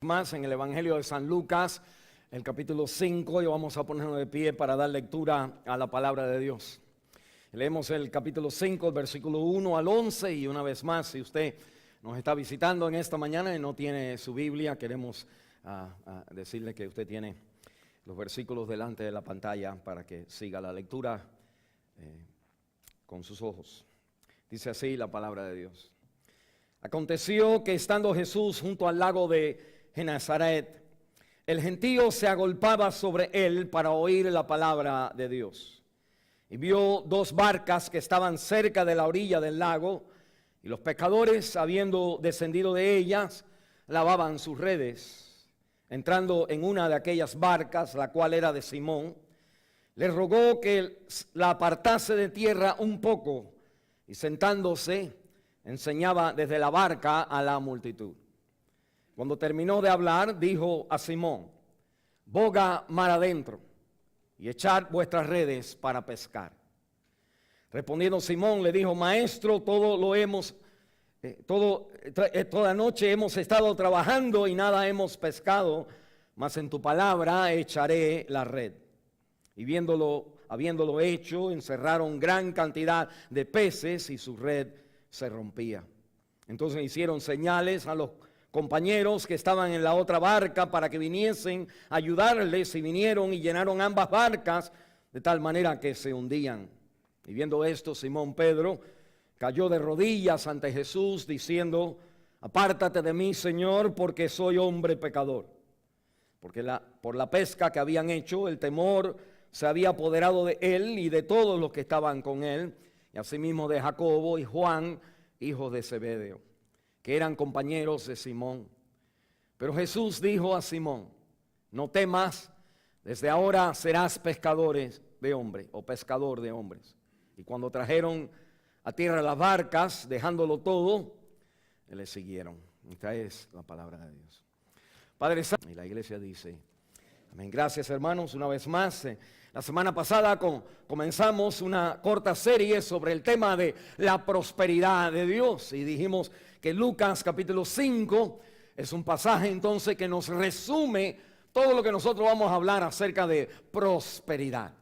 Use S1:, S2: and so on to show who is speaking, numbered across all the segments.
S1: más en el Evangelio de San Lucas, el capítulo 5, y vamos a ponernos de pie para dar lectura a la palabra de Dios. Leemos el capítulo 5, el versículo 1 al 11, y una vez más, si usted nos está visitando en esta mañana y no tiene su Biblia, queremos decirle que usted tiene los versículos delante de la pantalla para que siga la lectura con sus ojos. Dice así la palabra de Dios. Aconteció que estando Jesús junto al lago de Genezaret, el gentío se agolpaba sobre él para oír la palabra de Dios. Y vio dos barcas que estaban cerca de la orilla del lago, y los pescadores, habiendo descendido de ellas, lavaban sus redes. Entrando en una de aquellas barcas, la cual era de Simón, le rogó que la apartase de tierra un poco, y sentándose, enseñaba desde la barca a la multitud. Cuando terminó de hablar, dijo a Simón: boga mar adentro y echad vuestras redes para pescar. Respondiendo Simón le dijo: Maestro, toda noche hemos estado trabajando y nada hemos pescado, mas en tu palabra echaré la red. Y habiéndolo hecho, encerraron gran cantidad de peces y su red se rompía. Entonces hicieron señales a los compañeros que estaban en la otra barca para que viniesen a ayudarles, y vinieron y llenaron ambas barcas de tal manera que se hundían. Y viendo esto, Simón Pedro cayó de rodillas ante Jesús diciendo: apártate de mí, Señor, porque soy hombre pecador. Porque por la pesca que habían hecho, el temor se había apoderado de él y de todos los que estaban con él, y asimismo de Jacobo y Juan, hijos de Zebedeo, que eran compañeros de Simón. Pero Jesús dijo a Simón: no temas, desde ahora serás pescadores de hombres, o pescador de hombres. Y cuando trajeron a tierra las barcas, dejándolo todo, le siguieron. Esta es la palabra de Dios. Padre Santo, y la iglesia dice amén. Gracias, hermanos, una vez más. La semana pasada comenzamos una corta serie sobre el tema de la prosperidad de Dios, y dijimos que Lucas capítulo 5 es un pasaje entonces que nos resume todo lo que nosotros vamos a hablar acerca de prosperidad.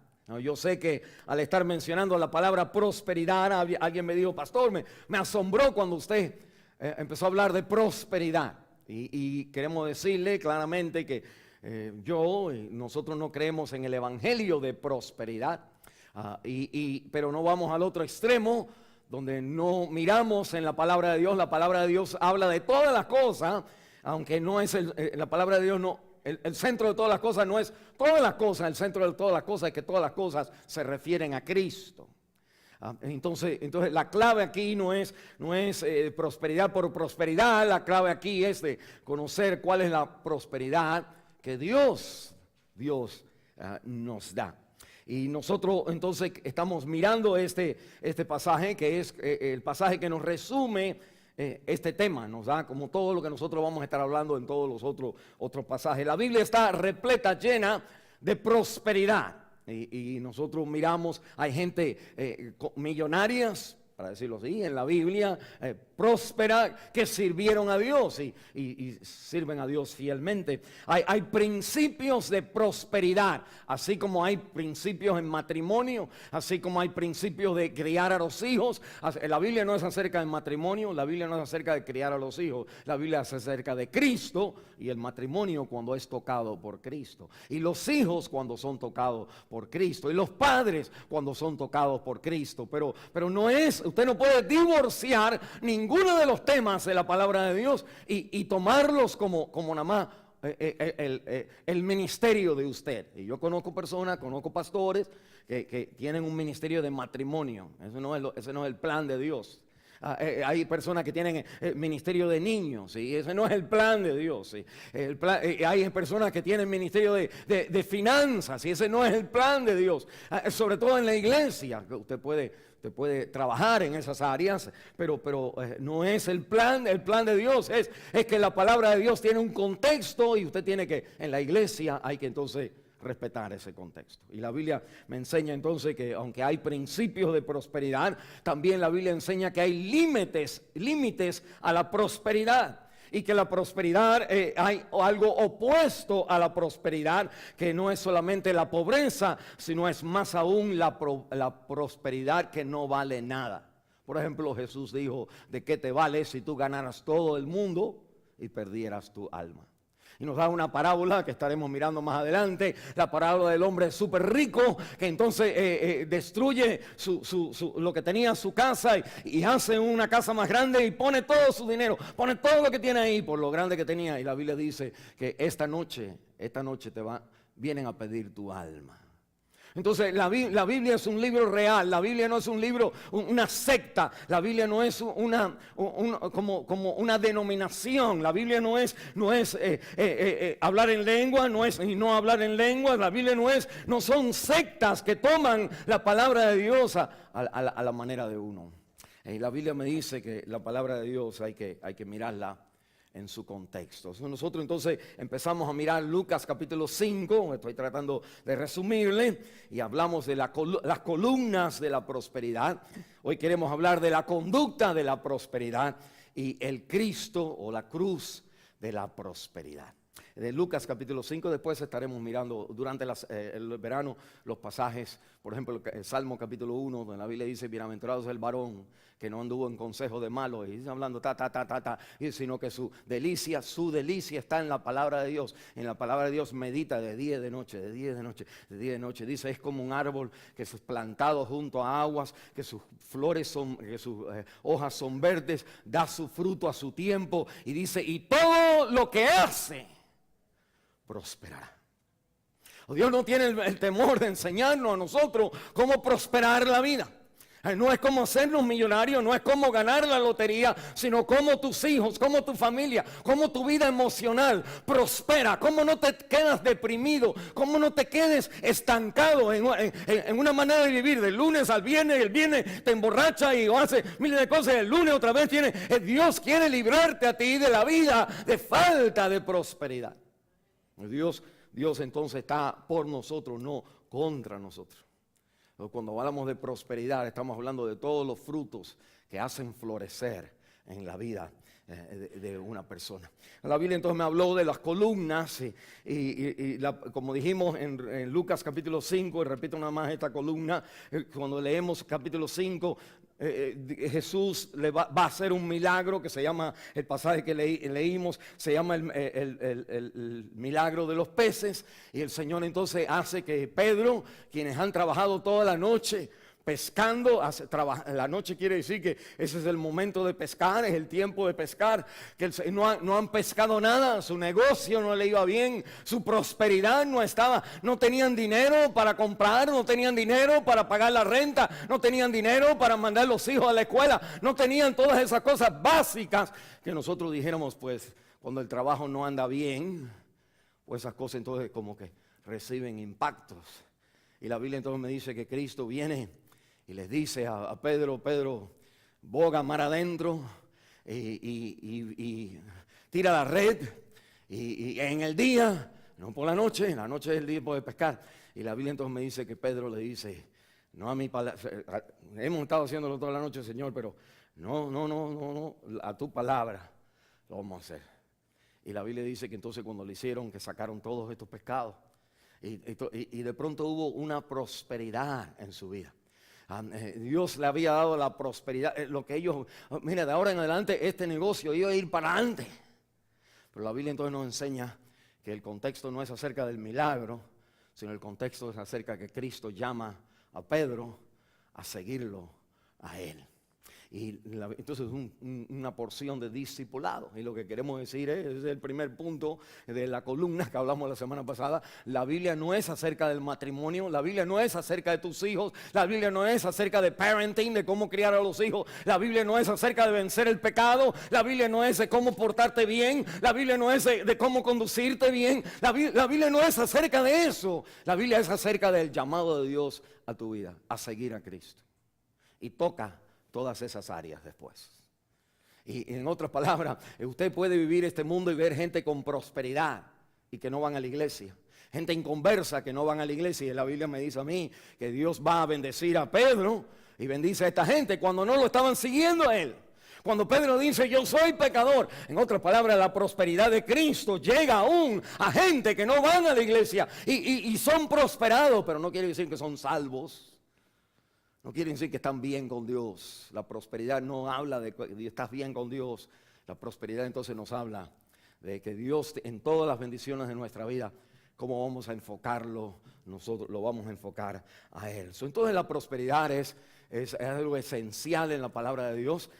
S1: Yo sé que al estar mencionando la palabra prosperidad, alguien me dijo: pastor, me asombró cuando usted empezó a hablar de prosperidad, y queremos decirle claramente que nosotros no creemos en el evangelio de prosperidad, pero no vamos al otro extremo donde no miramos en la palabra de Dios. La palabra de Dios habla de todas las cosas, aunque no es la palabra de Dios no. El centro de todas las cosas no es todas las cosas, el centro de todas las cosas es que todas las cosas se refieren a Cristo. Entonces la clave aquí no es prosperidad por prosperidad. La clave aquí es de conocer cuál es la prosperidad que Dios nos da. Y nosotros entonces estamos mirando este pasaje, que es el pasaje que nos resume este tema, nos da como todo lo que nosotros vamos a estar hablando en todos los otros pasajes. La Biblia está repleta, llena de prosperidad, y nosotros miramos, hay gente millonarias, para decirlo así, en la Biblia, próspera, que sirvieron a Dios y sirven a Dios fielmente. Hay principios de prosperidad, así como hay principios en matrimonio, así como hay principios de criar a los hijos. La Biblia no es acerca del matrimonio, la Biblia no es acerca de criar a los hijos, la Biblia es acerca de Cristo y el matrimonio cuando es tocado por Cristo, y los hijos cuando son tocados por Cristo, y los padres cuando son tocados por Cristo. Pero no es, usted no puede divorciar ninguno de los temas de la palabra de Dios y tomarlos como nada más el ministerio de usted. Y yo conozco pastores que tienen un ministerio de matrimonio. Ese no es el plan de Dios. Hay personas que tienen ministerio de niños, y ese no es el plan de Dios. Hay personas que tienen ministerio de finanzas, y ese no es el plan de Dios. Sobre todo en la iglesia, usted puede trabajar en esas áreas, pero no es el plan de Dios. Es que la palabra de Dios tiene un contexto, y usted tiene que, en la iglesia hay que entonces respetar ese contexto. Y la Biblia me enseña entonces que aunque hay principios de prosperidad, también la Biblia enseña que hay límites a la prosperidad. Y que la prosperidad, hay algo opuesto a la prosperidad, que no es solamente la pobreza, sino es más aún la prosperidad que no vale nada. Por ejemplo, Jesús dijo: ¿de qué te vale si tú ganaras todo el mundo y perdieras tu alma? Y nos da una parábola que estaremos mirando más adelante, la parábola del hombre súper rico, que entonces destruye lo que tenía su casa y hace una casa más grande y pone todo su dinero, pone todo lo que tiene ahí por lo grande que tenía. Y la Biblia dice que esta noche vienen a pedir tu alma. Entonces la Biblia es un libro real. La Biblia no es un libro, una secta. La Biblia no es como una denominación. La Biblia no es hablar en lengua, y no hablar en lengua. La Biblia no son sectas que toman la palabra de Dios a la manera de uno. La Biblia me dice que la palabra de Dios hay que mirarla en su contexto. Nosotros entonces empezamos a mirar Lucas capítulo 5, estoy tratando de resumirle, y hablamos de las columnas de la prosperidad. Hoy queremos hablar de la conducta de la prosperidad y el Cristo o la cruz de la prosperidad. De Lucas capítulo 5, después estaremos mirando durante el verano los pasajes, por ejemplo el Salmo capítulo 1, donde la Biblia dice: bienaventurados es el varón que no anduvo en consejo de malos, y dice hablando sino que su delicia está en la palabra de Dios. En la palabra de Dios medita de día y de noche, de día y de noche, de día y de noche. Dice: es como un árbol que es plantado junto a aguas, que sus hojas son verdes, da su fruto a su tiempo, y dice: y todo lo que hace prosperará. Dios no tiene el temor de enseñarnos a nosotros cómo prosperar la vida. No es como hacernos millonarios, no es como ganar la lotería, sino cómo tus hijos, cómo tu familia, cómo tu vida emocional prospera, cómo no te quedas deprimido, cómo no te quedes estancado en una manera de vivir. Del lunes al viernes, el viernes te emborracha y hace miles de cosas, el lunes otra vez Dios quiere librarte a ti de la vida de falta de prosperidad. Dios entonces está por nosotros, no contra nosotros. Cuando hablamos de prosperidad, estamos hablando de todos los frutos que hacen florecer en la vida de una persona. La Biblia entonces me habló de las columnas como dijimos en Lucas capítulo 5, y repito nada más esta columna, cuando leemos capítulo 5, Jesús va a hacer un milagro que se llama, el pasaje que leímos, se llama el milagro de los peces, y el Señor entonces hace que Pedro, quienes han trabajado toda la noche pescando, la noche quiere decir que ese es el momento de pescar, es el tiempo de pescar, que no han pescado nada, su negocio no le iba bien, su prosperidad no tenían dinero para comprar, no tenían dinero para pagar la renta, no tenían dinero para mandar los hijos a la escuela, no tenían todas esas cosas básicas que nosotros dijéramos, pues cuando el trabajo no anda bien, pues esas cosas entonces como que reciben impactos. Y la Biblia entonces me dice que Cristo viene y les dice a Pedro: Pedro, boga mar adentro y tira la red, y en el día, no por la noche es el tiempo de pescar. Y la Biblia entonces me dice que Pedro le dice: no a mi palabra, hemos estado haciéndolo toda la noche, Señor, pero no, a tu palabra lo vamos a hacer. Y la Biblia dice que entonces cuando le hicieron, que sacaron todos estos pescados, y de pronto hubo una prosperidad en su vida. Dios le había dado la prosperidad, lo que ellos, mira, de ahora en adelante este negocio iba a ir para adelante. Pero la Biblia entonces nos enseña que el contexto no es acerca del milagro, sino el contexto es acerca que Cristo llama a Pedro a seguirlo a él. Y entonces una porción de discipulado. Y lo que queremos decir es el primer punto de la columna que hablamos la semana pasada. La Biblia no es acerca del matrimonio, la Biblia no es acerca de tus hijos, la Biblia no es acerca de parenting, de cómo criar a los hijos, la Biblia no es acerca de vencer el pecado, la Biblia no es de cómo portarte bien, la Biblia no es de cómo conducirte bien, la Biblia no es acerca de eso. La Biblia es acerca del llamado de Dios a tu vida, a seguir a Cristo. Y toca todas esas áreas después. Y en otras palabras, usted puede vivir este mundo y ver gente con prosperidad y que no van a la iglesia, gente inconversa que no van a la iglesia. Y la Biblia me dice a mí que Dios va a bendecir a Pedro y bendice a esta gente cuando no lo estaban siguiendo a él, Cuando Pedro dice yo soy pecador, en otras palabras, la prosperidad de Cristo llega aún a gente que no van a la iglesia y son prosperados, pero no quiere decir que son salvos. No quiere decir que están bien con Dios. La prosperidad no habla de que estás bien con Dios. La prosperidad entonces nos habla de que Dios en todas las bendiciones de nuestra vida, ¿cómo vamos a enfocarlo? Nosotros lo vamos a enfocar a Él. Entonces la prosperidad es algo esencial en la palabra de Dios.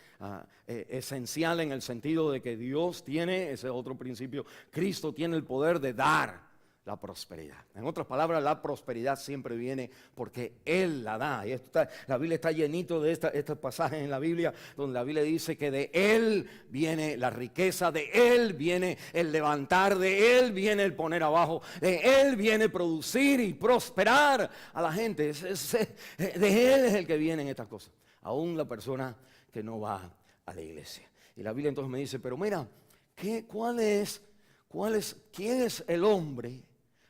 S1: Esencial en el sentido de que Dios tiene, ese otro principio, Cristo tiene el poder de dar la prosperidad. En otras palabras, la prosperidad siempre viene porque Él la da. Y la Biblia está llenito de estos pasajes en la Biblia donde la Biblia dice que de Él viene la riqueza, de Él viene el levantar, de Él viene el poner abajo, de Él viene producir y prosperar a la gente. De Él es el que vienen estas cosas. Aún la persona que no va a la iglesia. Y la Biblia entonces me dice, pero mira, ¿quién es el hombre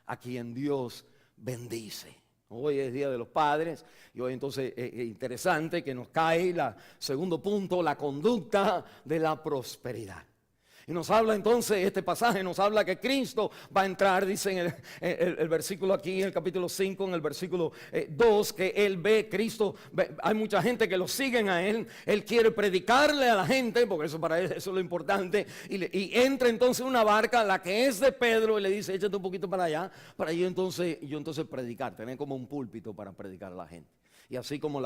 S1: a quien Dios bendice? Hoy es Día de los Padres y hoy entonces es interesante que nos cae el segundo punto, la conducta de la prosperidad. Y nos habla entonces, este pasaje nos habla que Cristo va a entrar, dice en el versículo aquí, en el capítulo 5, en el versículo 2, que Él ve, Cristo, hay mucha gente que lo siguen a Él quiere predicarle a la gente, porque eso para Él eso es lo importante, y entra entonces una barca, la que es de Pedro, y le dice, échate un poquito para allá, para yo entonces predicar, tener como un púlpito para predicar a la gente. Y así como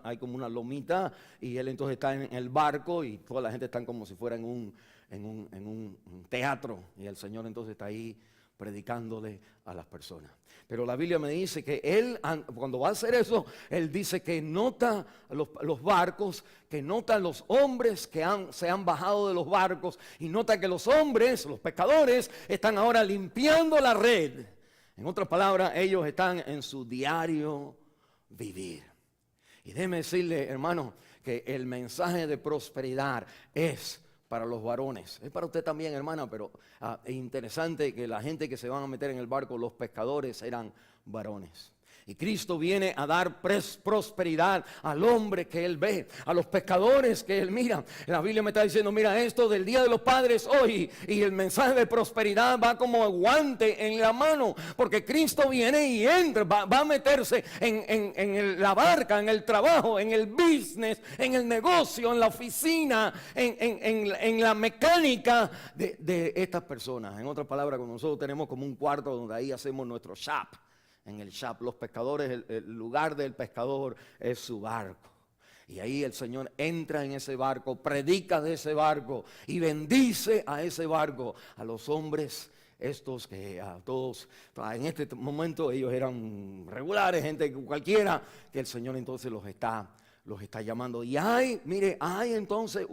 S1: hay como una lomita, y él entonces está en el barco, y toda la gente está como si fuera en un teatro, y el Señor entonces está ahí predicándole a las personas. Pero la Biblia me dice que Él, cuando va a hacer eso, Él dice que nota los barcos, que nota los hombres que se han bajado de los barcos, y nota que los hombres, los pescadores, están ahora limpiando la red. En otras palabras, ellos están en su diario vivir. Y déjeme decirle, hermano, que el mensaje de prosperidad es para los varones. Es para usted también, hermana, pero es interesante que la gente que se van a meter en el barco, los pescadores, eran varones. Y Cristo viene a dar prosperidad al hombre que Él ve, a los pescadores que Él mira. La Biblia me está diciendo, mira esto del Día de los Padres hoy, y el mensaje de prosperidad va como guante en la mano, porque Cristo viene y entra, va a meterse en la barca, en el trabajo, en el business, en el negocio, en la oficina, en la mecánica de estas personas. En otras palabras, con nosotros tenemos como un cuarto donde ahí hacemos nuestro shop. En el shop, los pescadores, el lugar del pescador es su barco. Y ahí el Señor entra en ese barco, predica de ese barco y bendice a ese barco, a los hombres estos que a todos, en este momento ellos eran regulares, gente cualquiera, que el Señor entonces los está llamando. Y hay entonces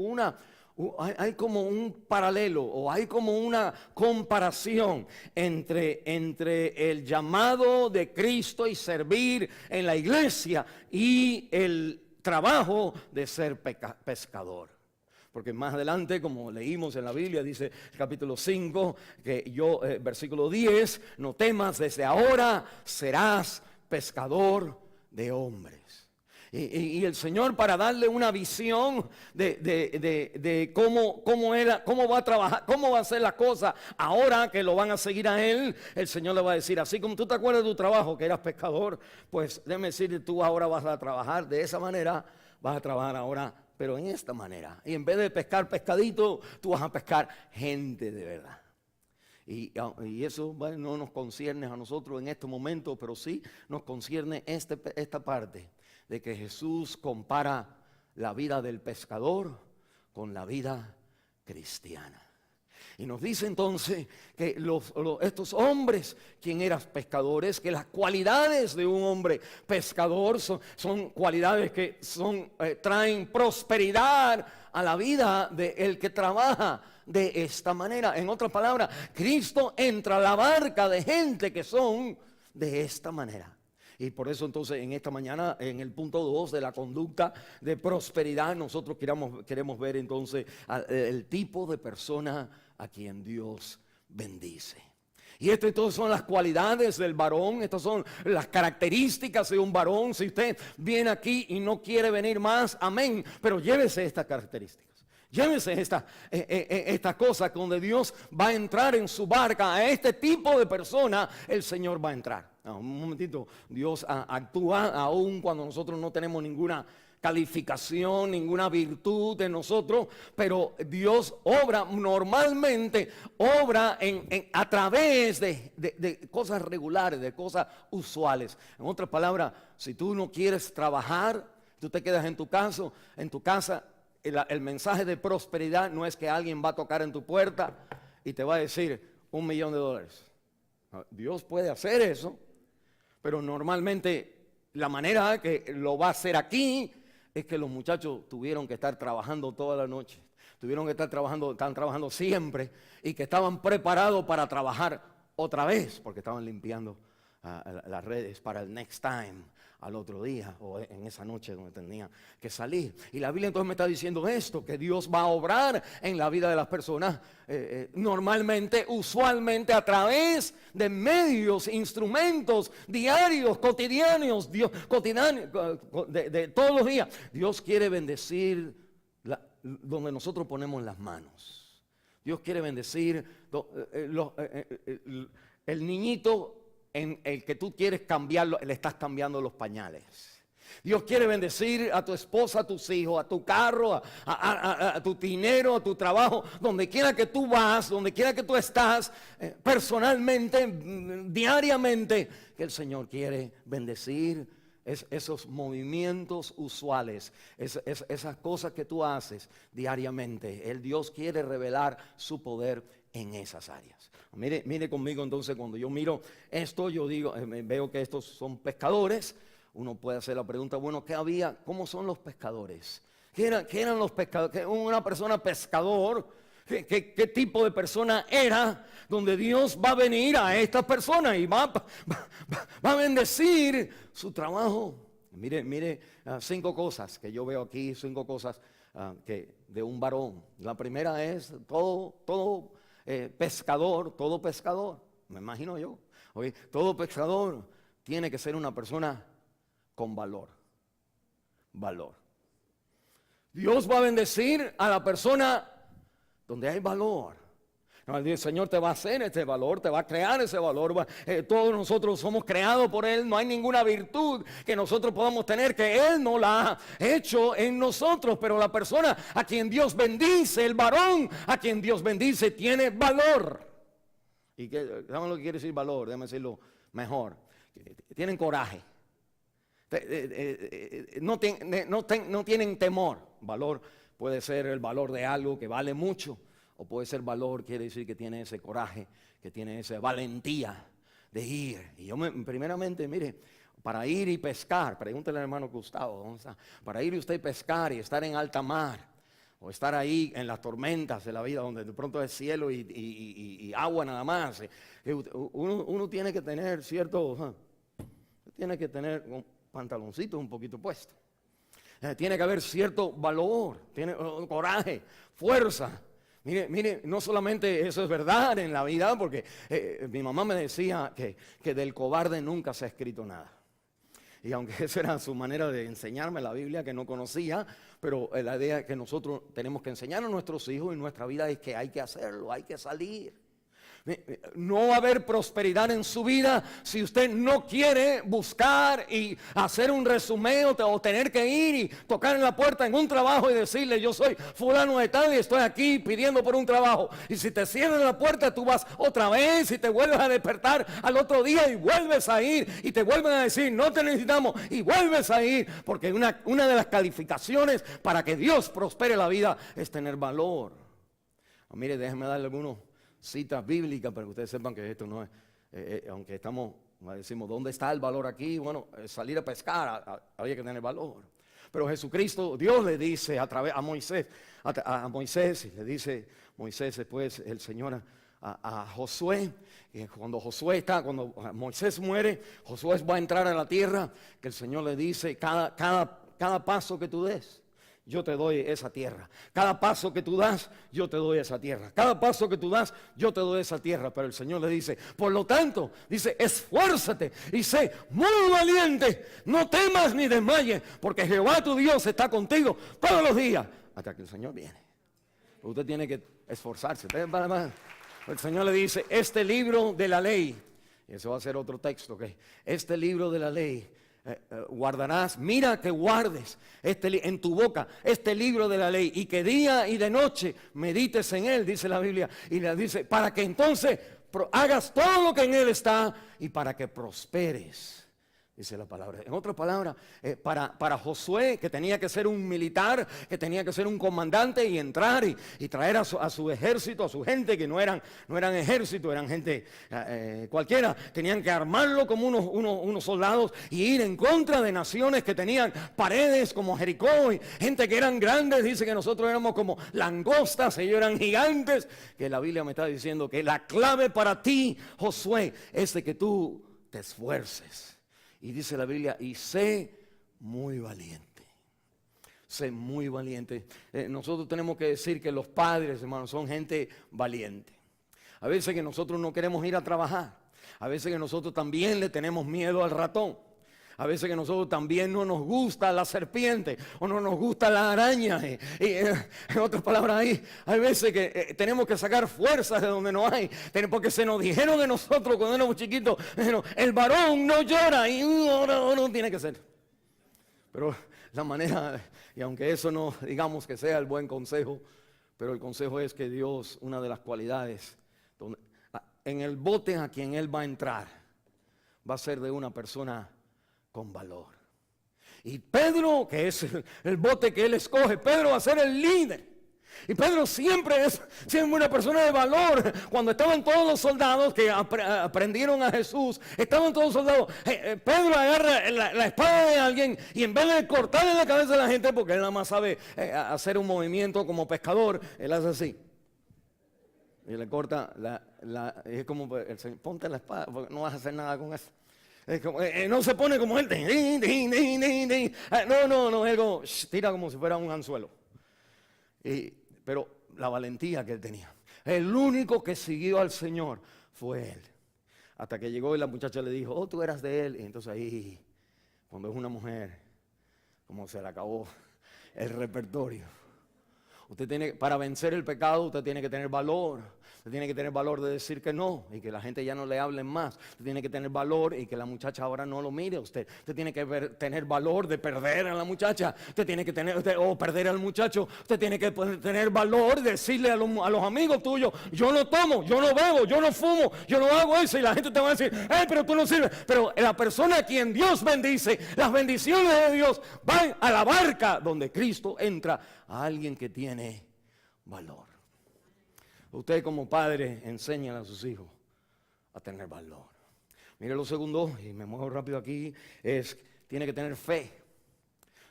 S1: hay como un paralelo, o hay como una comparación entre el llamado de Cristo y servir en la iglesia y el trabajo de ser pescador. Porque más adelante, como leímos en la Biblia, dice el capítulo 5, versículo 10, no temas, desde ahora serás pescador de hombres. Y el Señor, para darle una visión de cómo va a trabajar, cómo va a hacer la cosa ahora que lo van a seguir a Él, el Señor le va a decir, así como tú te acuerdas de tu trabajo, que eras pescador, pues déjame decirte, tú ahora vas a trabajar de esa manera, vas a trabajar ahora, pero en esta manera. Y en vez de pescar pescadito, tú vas a pescar gente de verdad. Y eso, bueno, no nos concierne a nosotros en este momento, pero sí nos concierne esta parte de que Jesús compara la vida del pescador con la vida cristiana. Y nos dice entonces que estos hombres, quien eran pescadores, que las cualidades de un hombre pescador son cualidades que traen prosperidad a la vida del que trabaja de esta manera. En otras palabras, Cristo entra a la barca de gente que son de esta manera. Y por eso entonces en esta mañana, en el punto 2 de la conducta de prosperidad, nosotros queremos ver entonces el tipo de persona a quien Dios bendice. Y estas entonces son las cualidades del varón, estas son las características de un varón. Si usted viene aquí y no quiere venir más, amén, pero llévese estas características. Llévese esta cosa donde Dios va a entrar en su barca. A este tipo de persona el Señor va a entrar. Un momentito, Dios actúa aún cuando nosotros no tenemos ninguna calificación, ninguna virtud de nosotros, pero Dios obra normalmente, obra a través de cosas regulares, de cosas usuales. En otras palabras, si tú no quieres trabajar, tú te quedas en tu casa, el mensaje de prosperidad no es que alguien va a tocar en tu puerta y te va a decir $1,000,000. Dios puede hacer eso, pero normalmente la manera que lo va a hacer aquí es que los muchachos tuvieron que estar trabajando toda la noche, están trabajando siempre, y que estaban preparados para trabajar otra vez, porque estaban limpiando las redes para el next time, al otro día o en esa noche donde tenían que salir. Y la Biblia entonces me está diciendo esto, que Dios va a obrar en la vida de las personas normalmente, usualmente a través de medios, instrumentos diarios, cotidianos, de todos los días. Dios quiere bendecir donde nosotros ponemos las manos. Dios quiere bendecir el niñito en el que tú quieres cambiarlo, le estás cambiando los pañales. Dios quiere bendecir a tu esposa, a tus hijos, a tu carro, a tu dinero, a tu trabajo, donde quiera que tú vas, donde quiera que tú estás, personalmente, diariamente, que el Señor quiere bendecir esos movimientos usuales, esas cosas que tú haces diariamente. Dios quiere revelar su poder en esas áreas. Mire conmigo entonces, cuando yo miro esto, yo digo, veo que estos son pescadores. Uno puede hacer la pregunta, bueno, ¿qué había? ¿Cómo son los pescadores? ¿Qué eran los pescadores? Una persona pescador, ¿qué tipo de persona era? Donde Dios va a venir a esta persona y va a bendecir su trabajo. Mire, 5 cosas que yo veo aquí, 5 cosas que de un varón. La primera es todo pescador, me imagino yo. Oye, todo pescador tiene que ser una persona con valor. Dios va a bendecir a la persona donde hay valor. El Señor te va a hacer este valor, te va a crear ese valor. Todos nosotros somos creados por Él. No hay ninguna virtud que nosotros podamos tener que Él no la ha hecho en nosotros. Pero la persona a quien Dios bendice, el varón a quien Dios bendice, tiene valor. ¿Y saben lo que quiere decir valor? Déjame decirlo mejor. Tienen coraje. No tienen temor. Valor puede ser el valor de algo que vale mucho. O puede ser valor, quiere decir que tiene ese coraje, que tiene esa valentía de ir. Y yo primeramente, mire, para ir y pescar, pregúntale al hermano Gustavo, ¿dónde está? Para ir y usted pescar y estar en alta mar, o estar ahí en las tormentas de la vida, donde de pronto es cielo y agua nada más. Uno tiene que tener un pantaloncito un poquito puesto. Tiene que haber cierto valor, coraje, fuerza. Mire, no solamente eso es verdad en la vida, porque mi mamá me decía que del cobarde nunca se ha escrito nada. Y aunque esa era su manera de enseñarme la Biblia, que no conocía, pero la idea que nosotros tenemos que enseñar a nuestros hijos en nuestra vida es que hay que hacerlo, hay que salir. No va a haber prosperidad en su vida si usted no quiere buscar y hacer un resumen o tener que ir y tocar en la puerta en un trabajo y decirle: yo soy fulano de tal y estoy aquí pidiendo por un trabajo. Y si te cierran la puerta, tú vas otra vez y te vuelves a despertar al otro día y vuelves a ir y te vuelven a decir: no te necesitamos, y vuelves a ir, porque una de las calificaciones para que Dios prospere la vida es tener valor. Mire, déjenme darle algunos citas bíblicas para que ustedes sepan que esto no es, aunque decimos, ¿dónde está el valor aquí? Bueno, salir a pescar, había que tener valor. Pero Jesucristo, Dios le dice a Moisés, y le dice Moisés después el Señor a Josué, cuando Moisés muere, Josué va a entrar a la tierra, que el Señor le dice: cada paso que tú des, yo te doy esa tierra. Cada paso que tú das, yo te doy esa tierra. Cada paso que tú das, yo te doy esa tierra. Pero el Señor le dice: por lo tanto, dice, esfuérzate y sé muy valiente. No temas ni desmayes, porque Jehová tu Dios está contigo todos los días hasta que el Señor viene. Usted tiene que esforzarse. El Señor le dice, este libro de la ley, y eso va a ser otro texto, ¿ok? Este libro de la ley guardarás, mira que guardes en tu boca este libro de la ley y que día y de noche medites en él, dice la Biblia, y le dice, para que entonces hagas todo lo que en él está y para que prosperes. Dice la palabra. En otras palabras, para Josué, que tenía que ser un militar, que tenía que ser un comandante y entrar y traer a su ejército, a su gente, que no eran ejército, eran gente cualquiera, tenían que armarlo como unos soldados y ir en contra de naciones que tenían paredes como Jericó, y gente que eran grandes. Dice que nosotros éramos como langostas, ellos eran gigantes, que la Biblia me está diciendo que la clave para ti, Josué, es de que tú te esfuerces. Y dice la Biblia, y sé muy valiente. Sé muy valiente. Nosotros tenemos que decir que los padres, hermanos, son gente valiente. A veces que nosotros no queremos ir a trabajar. A veces que nosotros también le tenemos miedo al ratón. A veces que nosotros también no nos gusta la serpiente o no nos gusta la araña. En otras palabras, hay veces que tenemos que sacar fuerzas de donde no hay. Porque se nos dijeron de nosotros cuando éramos chiquitos, el varón no llora y uno tiene que ser. Pero la manera, y aunque eso no digamos que sea el buen consejo, pero el consejo es que Dios, una de las cualidades, en el bote a quien Él va a entrar, va a ser de una persona con valor. Y Pedro, que es el bote que él escoge, Pedro va a ser el líder. Y Pedro siempre es una persona de valor. Cuando estaban todos los soldados que aprendieron a Jesús, estaban todos los soldados, Pedro agarra la espada de alguien y en vez de cortarle la cabeza a la gente, porque él nada más sabe hacer un movimiento como pescador, él hace así. Y le corta es como, ponte la espada, porque no vas a hacer nada con eso. No se pone como él. No, él tira como si fuera un anzuelo. Pero la valentía que él tenía. El único que siguió al Señor fue él. Hasta que llegó y la muchacha le dijo, tú eras de él. Y entonces ahí, cuando es una mujer, como se le acabó el repertorio. Para vencer el pecado, usted tiene que tener valor. Usted tiene que tener valor de decir que no y que la gente ya no le hable más. Usted tiene que tener valor y que la muchacha ahora no lo mire a usted. Usted tiene que tener valor de perder a la muchacha. Usted tiene que o perder al muchacho. Usted tiene que tener valor de decirle a los amigos tuyos, yo no tomo, yo no bebo, yo no fumo, yo no hago eso. Y la gente te va a decir, pero tú no sirves. Pero la persona a quien Dios bendice, las bendiciones de Dios van a la barca donde Cristo entra, a alguien que tiene valor. Usted como padre enseña a sus hijos a tener valor. Mire lo segundo, y me muevo rápido aquí, tiene que tener fe.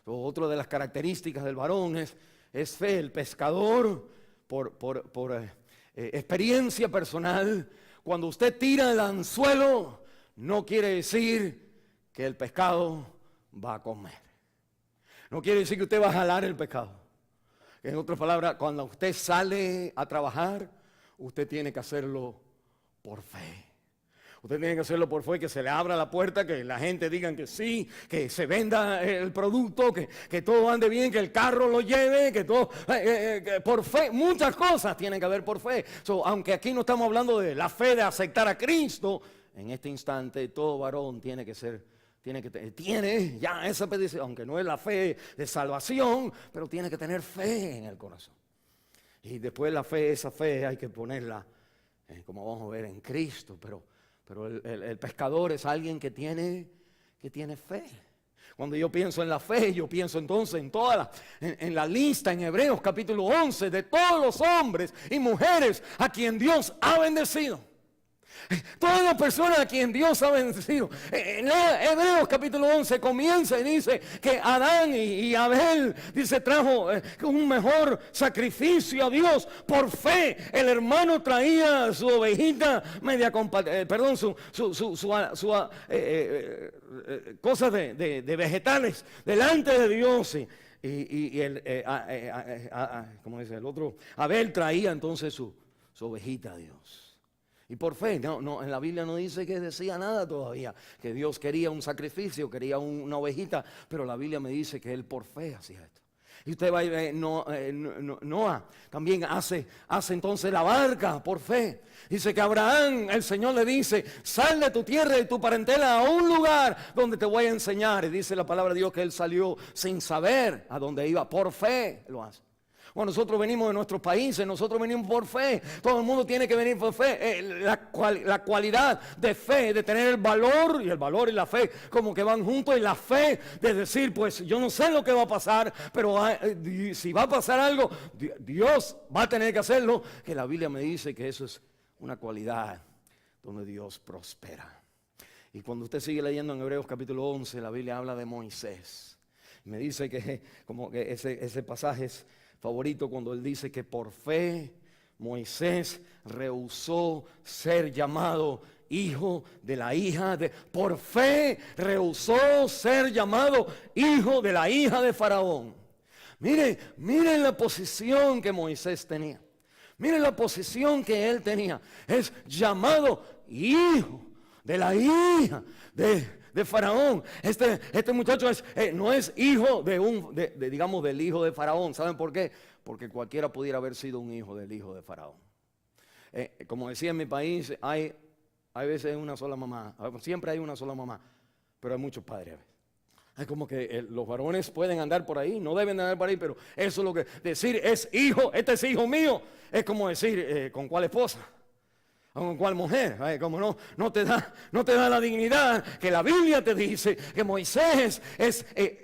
S1: Otra de las características del varón es fe. El pescador, por experiencia personal, cuando usted tira el anzuelo, no quiere decir que el pescado va a comer. No quiere decir que usted va a jalar el pescado. En otras palabras, cuando usted sale a trabajar, usted tiene que hacerlo por fe. Usted tiene que hacerlo por fe, que se le abra la puerta, que la gente diga que sí, que se venda el producto, que todo ande bien, que el carro lo lleve, que todo, por fe. Muchas cosas tienen que haber por fe. Aunque aquí no estamos hablando de la fe de aceptar a Cristo, en este instante todo varón tiene ya esa petición, aunque no es la fe de salvación, pero tiene que tener fe en el corazón. Y después esa fe hay que ponerla, como vamos a ver, en Cristo. Pero el pescador es alguien que tiene fe. Cuando yo pienso en la fe, yo pienso entonces en la lista en Hebreos capítulo 11 de todos los hombres y mujeres a quien Dios ha bendecido. Todas las personas a quien Dios ha bendecido. En Hebreos capítulo 11 comienza y dice que Adán y Abel, dice, trajo un mejor sacrificio a Dios por fe. El hermano traía su ovejita cosas de vegetales delante de Dios. Como dice el otro, Abel traía entonces su ovejita a Dios. Y por fe, no, en la Biblia no dice que decía nada todavía, que Dios quería un sacrificio, quería una ovejita, pero la Biblia me dice que él por fe hacía esto. Y usted va a ver, Noah también hace entonces la barca por fe. Dice que Abraham, el Señor le dice, sal de tu tierra y tu parentela a un lugar donde te voy a enseñar. Y dice la palabra de Dios que él salió sin saber a dónde iba, por fe lo hace. Bueno, nosotros venimos de nuestros países, nosotros venimos por fe. Todo el mundo tiene que venir por fe. La cualidad de fe, de tener el valor y la fe como que van juntos. Y la fe de decir, pues yo no sé lo que va a pasar, pero si va a pasar algo, Dios va a tener que hacerlo. Que la Biblia me dice que eso es una cualidad donde Dios prospera. Y cuando usted sigue leyendo en Hebreos capítulo 11, la Biblia habla de Moisés. Me dice que como que ese pasaje es favorito cuando él dice que por fe Moisés rehusó ser llamado hijo de la hija de... Por fe rehusó ser llamado hijo de la hija de Faraón. Miren la posición que Moisés tenía. Miren la posición que él tenía. Es llamado hijo de la hija de Faraón. Este muchacho no es hijo digamos, del hijo de Faraón. ¿Saben por qué? Porque cualquiera pudiera haber sido un hijo del hijo de Faraón. Como decía en mi país, hay veces una sola mamá. Siempre hay una sola mamá, pero hay muchos padres. Es como que los varones pueden andar por ahí, no deben andar por ahí, pero eso es lo que decir es hijo, este es hijo mío. Es como decir, ¿con cuál esposa? ¿Con cuál mujer? Como no te da la dignidad que la Biblia te dice que Moisés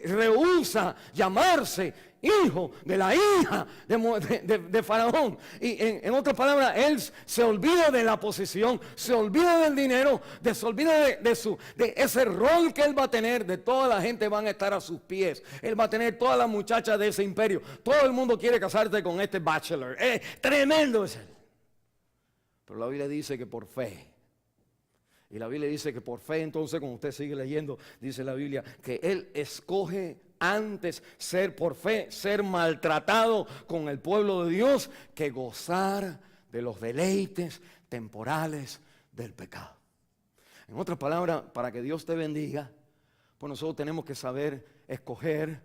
S1: rehúsa llamarse hijo de la hija de Faraón. Y en otras palabras, él se olvida de la posición, se olvida del dinero, se olvida de ese rol que él va a tener, de toda la gente van a estar a sus pies. Él va a tener todas las muchachas de ese imperio. Todo el mundo quiere casarse con este bachelor. Tremendo es él. Pero la Biblia dice que por fe. Y la Biblia dice que por fe, entonces, como usted sigue leyendo, dice la Biblia, que él escoge antes por fe, ser maltratado con el pueblo de Dios, que gozar de los deleites temporales del pecado. En otras palabras, para que Dios te bendiga, pues nosotros tenemos que saber escoger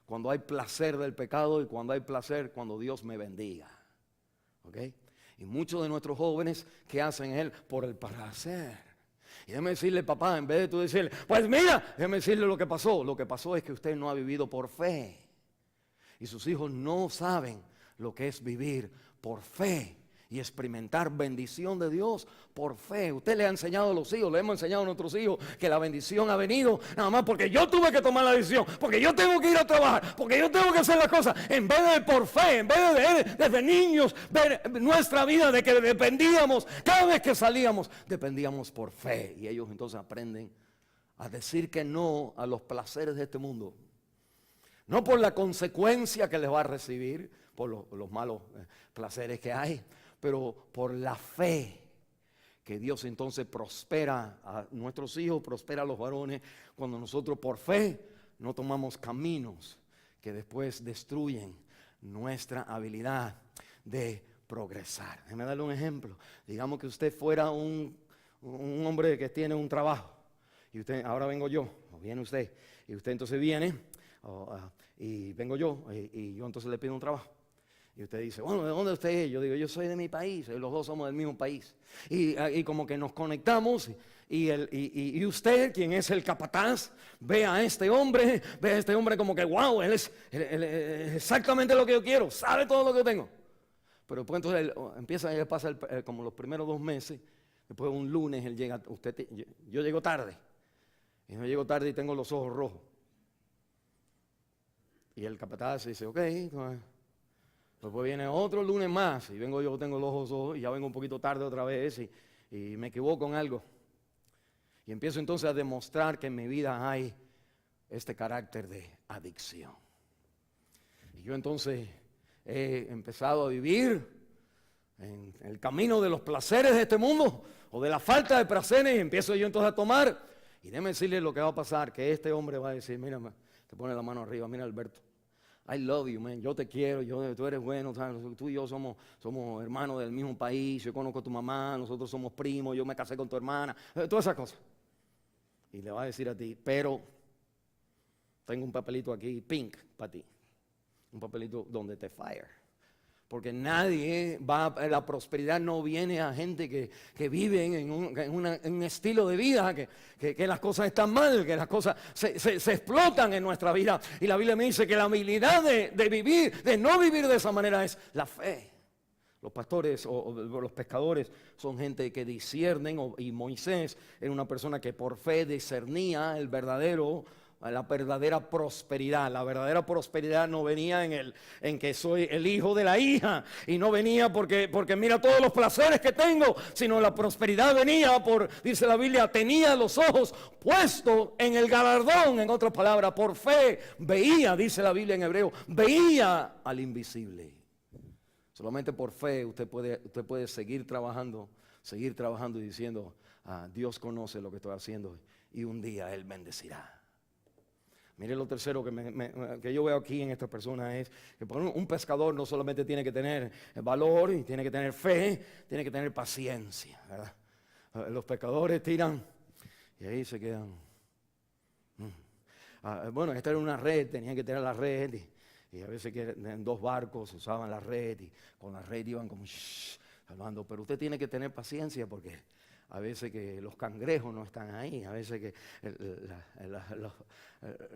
S1: cuando hay placer del pecado y cuando hay placer cuando Dios me bendiga. ¿Ok? Y muchos de nuestros jóvenes que hacen él por el placer. Y déjeme decirle, papá, en vez de tú decirle, pues mira, déjeme decirle lo que pasó. Lo que pasó es que usted no ha vivido por fe. Y sus hijos no saben lo que es vivir por fe y experimentar bendición de Dios por fe. Usted le ha enseñado a los hijos, le hemos enseñado a nuestros hijos que la bendición ha venido nada más porque yo tuve que tomar la decisión, porque yo tengo que ir a trabajar, porque yo tengo que hacer las cosas, en vez de por fe, en vez de ver desde niños, ver nuestra vida de que dependíamos, cada vez que salíamos, dependíamos por fe. Y ellos entonces aprenden a decir que no a los placeres de este mundo. No por la consecuencia que les va a recibir, por los malos placeres que hay, pero por la fe que Dios entonces prospera a nuestros hijos, prospera a los varones, cuando nosotros por fe no tomamos caminos que después destruyen nuestra habilidad de progresar. Déjeme darle un ejemplo. Digamos que usted fuera un hombre que tiene un trabajo y usted, ahora vengo yo, o viene usted, y usted entonces viene, y vengo yo, y yo entonces le pido un trabajo. Y usted dice, bueno, ¿de dónde usted es? Yo digo, yo soy de mi país, los dos somos del mismo país. Y como que nos conectamos y usted, quien es el capataz, ve a este hombre como que, wow, él es exactamente lo que yo quiero, sabe todo lo que yo tengo. Pero después entonces él pasa como los primeros 2 meses, después un lunes él llega, yo llego tarde, y no llego tarde y tengo los ojos rojos. Y el capataz dice, ok, después viene otro lunes más y vengo yo, tengo los ojos rojos y ya vengo un poquito tarde otra vez y me equivoco en algo. Y empiezo entonces a demostrar que en mi vida hay este carácter de adicción. Y yo entonces he empezado a vivir en el camino de los placeres de este mundo o de la falta de placeres y empiezo yo entonces a tomar. Y déjeme decirle lo que va a pasar, que este hombre va a decir, mira, te pone la mano arriba, mira Alberto. I love you, man. Yo te quiero, tú eres bueno, ¿sabes? Tú y yo somos hermanos del mismo país, yo conozco a tu mamá, nosotros somos primos, yo me casé con tu hermana, todas esas cosas. Y le va a decir a ti, pero tengo un papelito aquí, pink, para ti. un papelito donde te fire. Porque nadie la prosperidad no viene a gente que vive en un estilo de vida, que las cosas están mal, que las cosas se explotan en nuestra vida. Y la Biblia me dice que la habilidad de vivir, de no vivir de esa manera es la fe. Los pastores o los pescadores son gente que disciernen, y Moisés era una persona que por fe discernía la verdadera prosperidad. La verdadera prosperidad no venía en que soy el hijo de la hija, y no venía porque mira todos los placeres que tengo, sino la prosperidad venía dice la Biblia, tenía los ojos puestos en el galardón. En otras palabras, por fe veía, dice la Biblia en hebreo, veía al invisible. Solamente por fe usted puede seguir trabajando y diciendo, Dios conoce lo que estoy haciendo y un día Él bendecirá. Mire, lo tercero que yo veo aquí en esta persona es que un pescador no solamente tiene que tener valor y tiene que tener fe, tiene que tener paciencia, ¿verdad? Los pescadores tiran y ahí se quedan. Bueno, esta era una red, tenían que tirar la red y a veces en 2 barcos usaban la red y con la red iban como salvando. Pero usted tiene que tener paciencia porque a veces que los cangrejos no están ahí, a veces que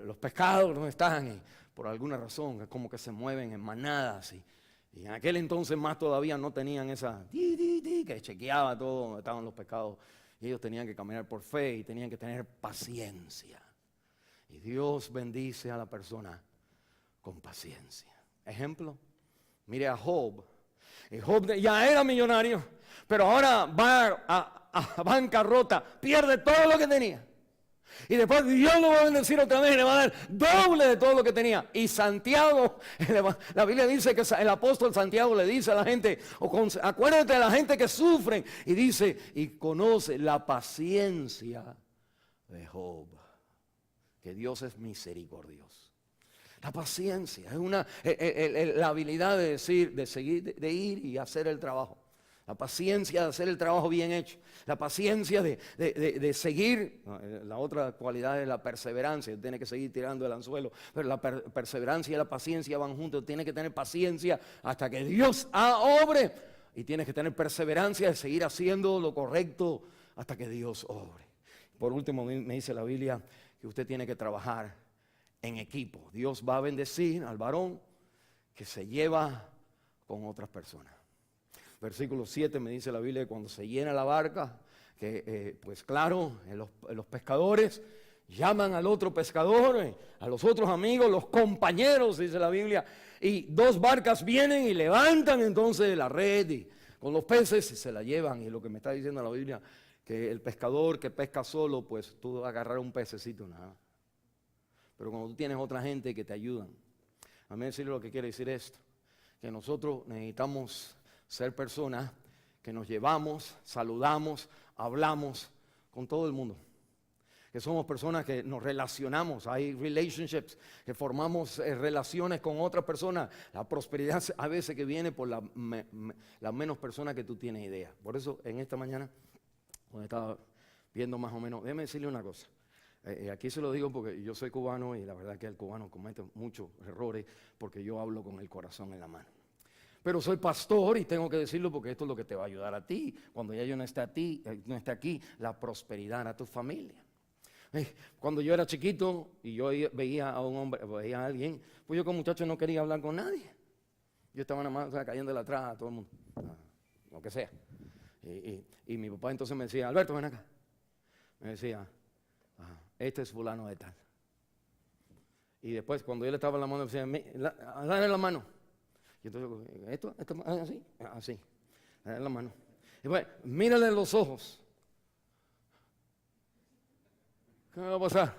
S1: los pescados no están y por alguna razón es como que se mueven en manadas. Y en aquel entonces más todavía no tenían esa que chequeaba todo donde estaban los pescados. Y ellos tenían que caminar por fe y tenían que tener paciencia. Y Dios bendice a la persona con paciencia. Ejemplo, mire a Job. Y Job ya era millonario, pero ahora va a bancarrota, pierde todo lo que tenía. Y después Dios lo va a bendecir otra vez y le va a dar doble de todo lo que tenía. Y Santiago, la Biblia dice que el apóstol Santiago le dice a la gente, acuérdate de la gente que sufren, y dice, y conoce la paciencia de Job, que Dios es misericordioso. La paciencia es la habilidad de seguir, de ir y hacer el trabajo. La paciencia de hacer el trabajo bien hecho. La paciencia de seguir. La otra cualidad es la perseverancia. Tiene que seguir tirando el anzuelo. Pero la perseverancia y la paciencia van juntos. Tiene que tener paciencia hasta que Dios obre. Y tienes que tener perseverancia de seguir haciendo lo correcto hasta que Dios obre. Por último, me dice la Biblia que usted tiene que trabajar en equipo. Dios va a bendecir al varón que se lleva con otras personas. Versículo 7 me dice la Biblia que cuando se llena la barca, que pues claro, los pescadores llaman al otro pescador, a los otros amigos, los compañeros, dice la Biblia, y 2 barcas vienen y levantan entonces la red y con los peces y se la llevan. Y lo que me está diciendo la Biblia, que el pescador que pesca solo, pues tú agarrar un pececito, nada. Pero cuando tú tienes otra gente que te ayudan, a mí decirle lo que quiere decir esto, que nosotros necesitamos ser personas que nos llevamos, saludamos, hablamos con todo el mundo. Que somos personas que nos relacionamos, hay relationships, que formamos relaciones con otras personas. La prosperidad a veces que viene por las menos personas que tú tienes idea. Por eso en esta mañana, cuando estaba viendo más o menos, déjeme decirle una cosa. Aquí se lo digo porque yo soy cubano y la verdad es que el cubano comete muchos errores porque yo hablo con el corazón en la mano. Pero soy pastor y tengo que decirlo porque esto es lo que te va a ayudar a ti. Cuando ya yo no esté aquí, la prosperidad a tu familia. Cuando yo era chiquito y yo veía a un hombre, veía a alguien, pues yo como muchacho no quería hablar con nadie. Yo estaba nada más cayéndole atrás a todo el mundo, lo que sea. Y mi papá entonces me decía, Alberto, ven acá. Me decía, este es fulano de tal. Y después cuando él estaba en la mano, me decía, dale la mano. Y entonces, esto así, dale la mano. Y bueno, mírale en los ojos. ¿Qué me va a pasar?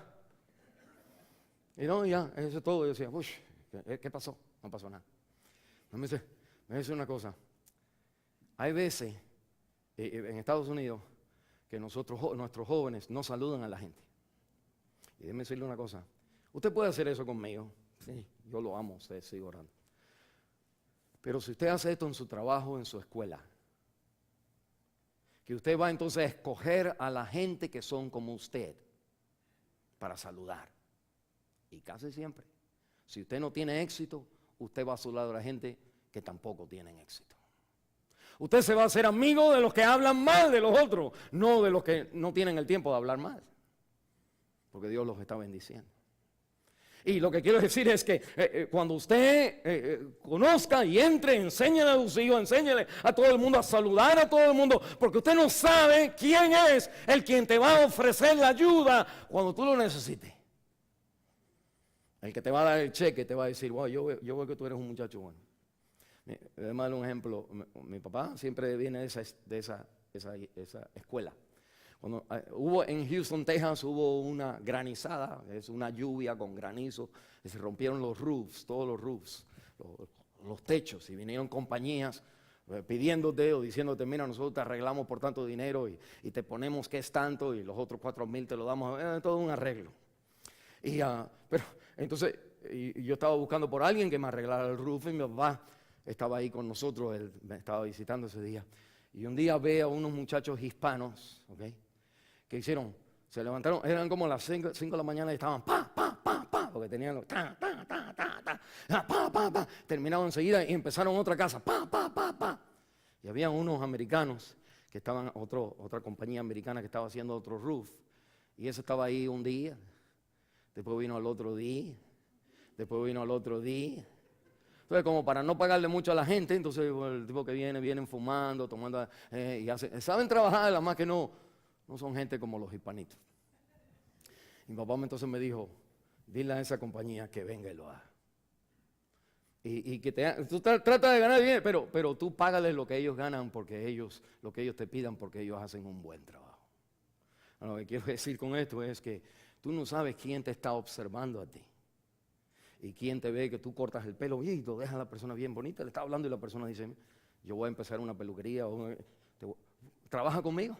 S1: Y no, ya, eso es todo. Yo decía, uy, ¿qué pasó? No pasó nada. Me dice una cosa. Hay veces en Estados Unidos que nuestros jóvenes no saludan a la gente. Y déjeme decirle una cosa. Usted puede hacer eso conmigo. Sí, yo lo amo, usted sigue orando. Pero si usted hace esto en su trabajo, en su escuela, que usted va entonces a escoger a la gente que son como usted para saludar. Y casi siempre, si usted no tiene éxito, usted va a su lado de la gente que tampoco tienen éxito. Usted se va a hacer amigo de los que hablan mal de los otros, no de los que no tienen el tiempo de hablar mal, porque Dios los está bendiciendo. Y lo que quiero decir es que cuando usted conozca y entre, enséñale a sus hijos, enséñale a todo el mundo a saludar a todo el mundo, porque usted no sabe quién es el quien te va a ofrecer la ayuda cuando tú lo necesites. El que te va a dar el cheque te va a decir, wow, yo veo que tú eres un muchacho bueno. Déjame darle un ejemplo. Mi papá siempre viene de esa escuela. Cuando hubo en Houston, Texas, hubo una granizada, es una lluvia con granizo, y se rompieron los roofs, todos los roofs, los techos, y vinieron compañías pidiéndote o diciéndote, mira, nosotros te arreglamos por tanto dinero y te ponemos que es tanto y los otros 4,000 te lo damos, todo un arreglo. Pero entonces yo estaba buscando por alguien que me arreglara el roof y mi papá estaba ahí con nosotros, él me estaba visitando ese día. Y un día ve a unos muchachos hispanos, ¿okay? Que hicieron, se levantaron, eran como las 5 de la mañana y estaban porque tenían los terminaron enseguida y empezaron otra casa, Y había unos americanos que estaban, otra compañía americana que estaba haciendo otro roof, y ese estaba ahí un día, después vino al otro día, después vino al otro día. Entonces, como para no pagarle mucho a la gente, entonces el tipo que vienen fumando, tomando, y saben trabajar, además más que no son gente como los hispanitos. Mi papá entonces me dijo, dile a esa compañía que venga y lo haga. Y que tú trata de ganar bien, pero tú págales lo que ellos ganan, lo que ellos te pidan, porque ellos hacen un buen trabajo. Lo que quiero decir con esto es que tú no sabes quién te está observando a ti. Y quién te ve que tú cortas el pelo y lo dejas a la persona bien bonita, le está hablando y la persona dice, yo voy a empezar una peluquería, ¿trabaja conmigo?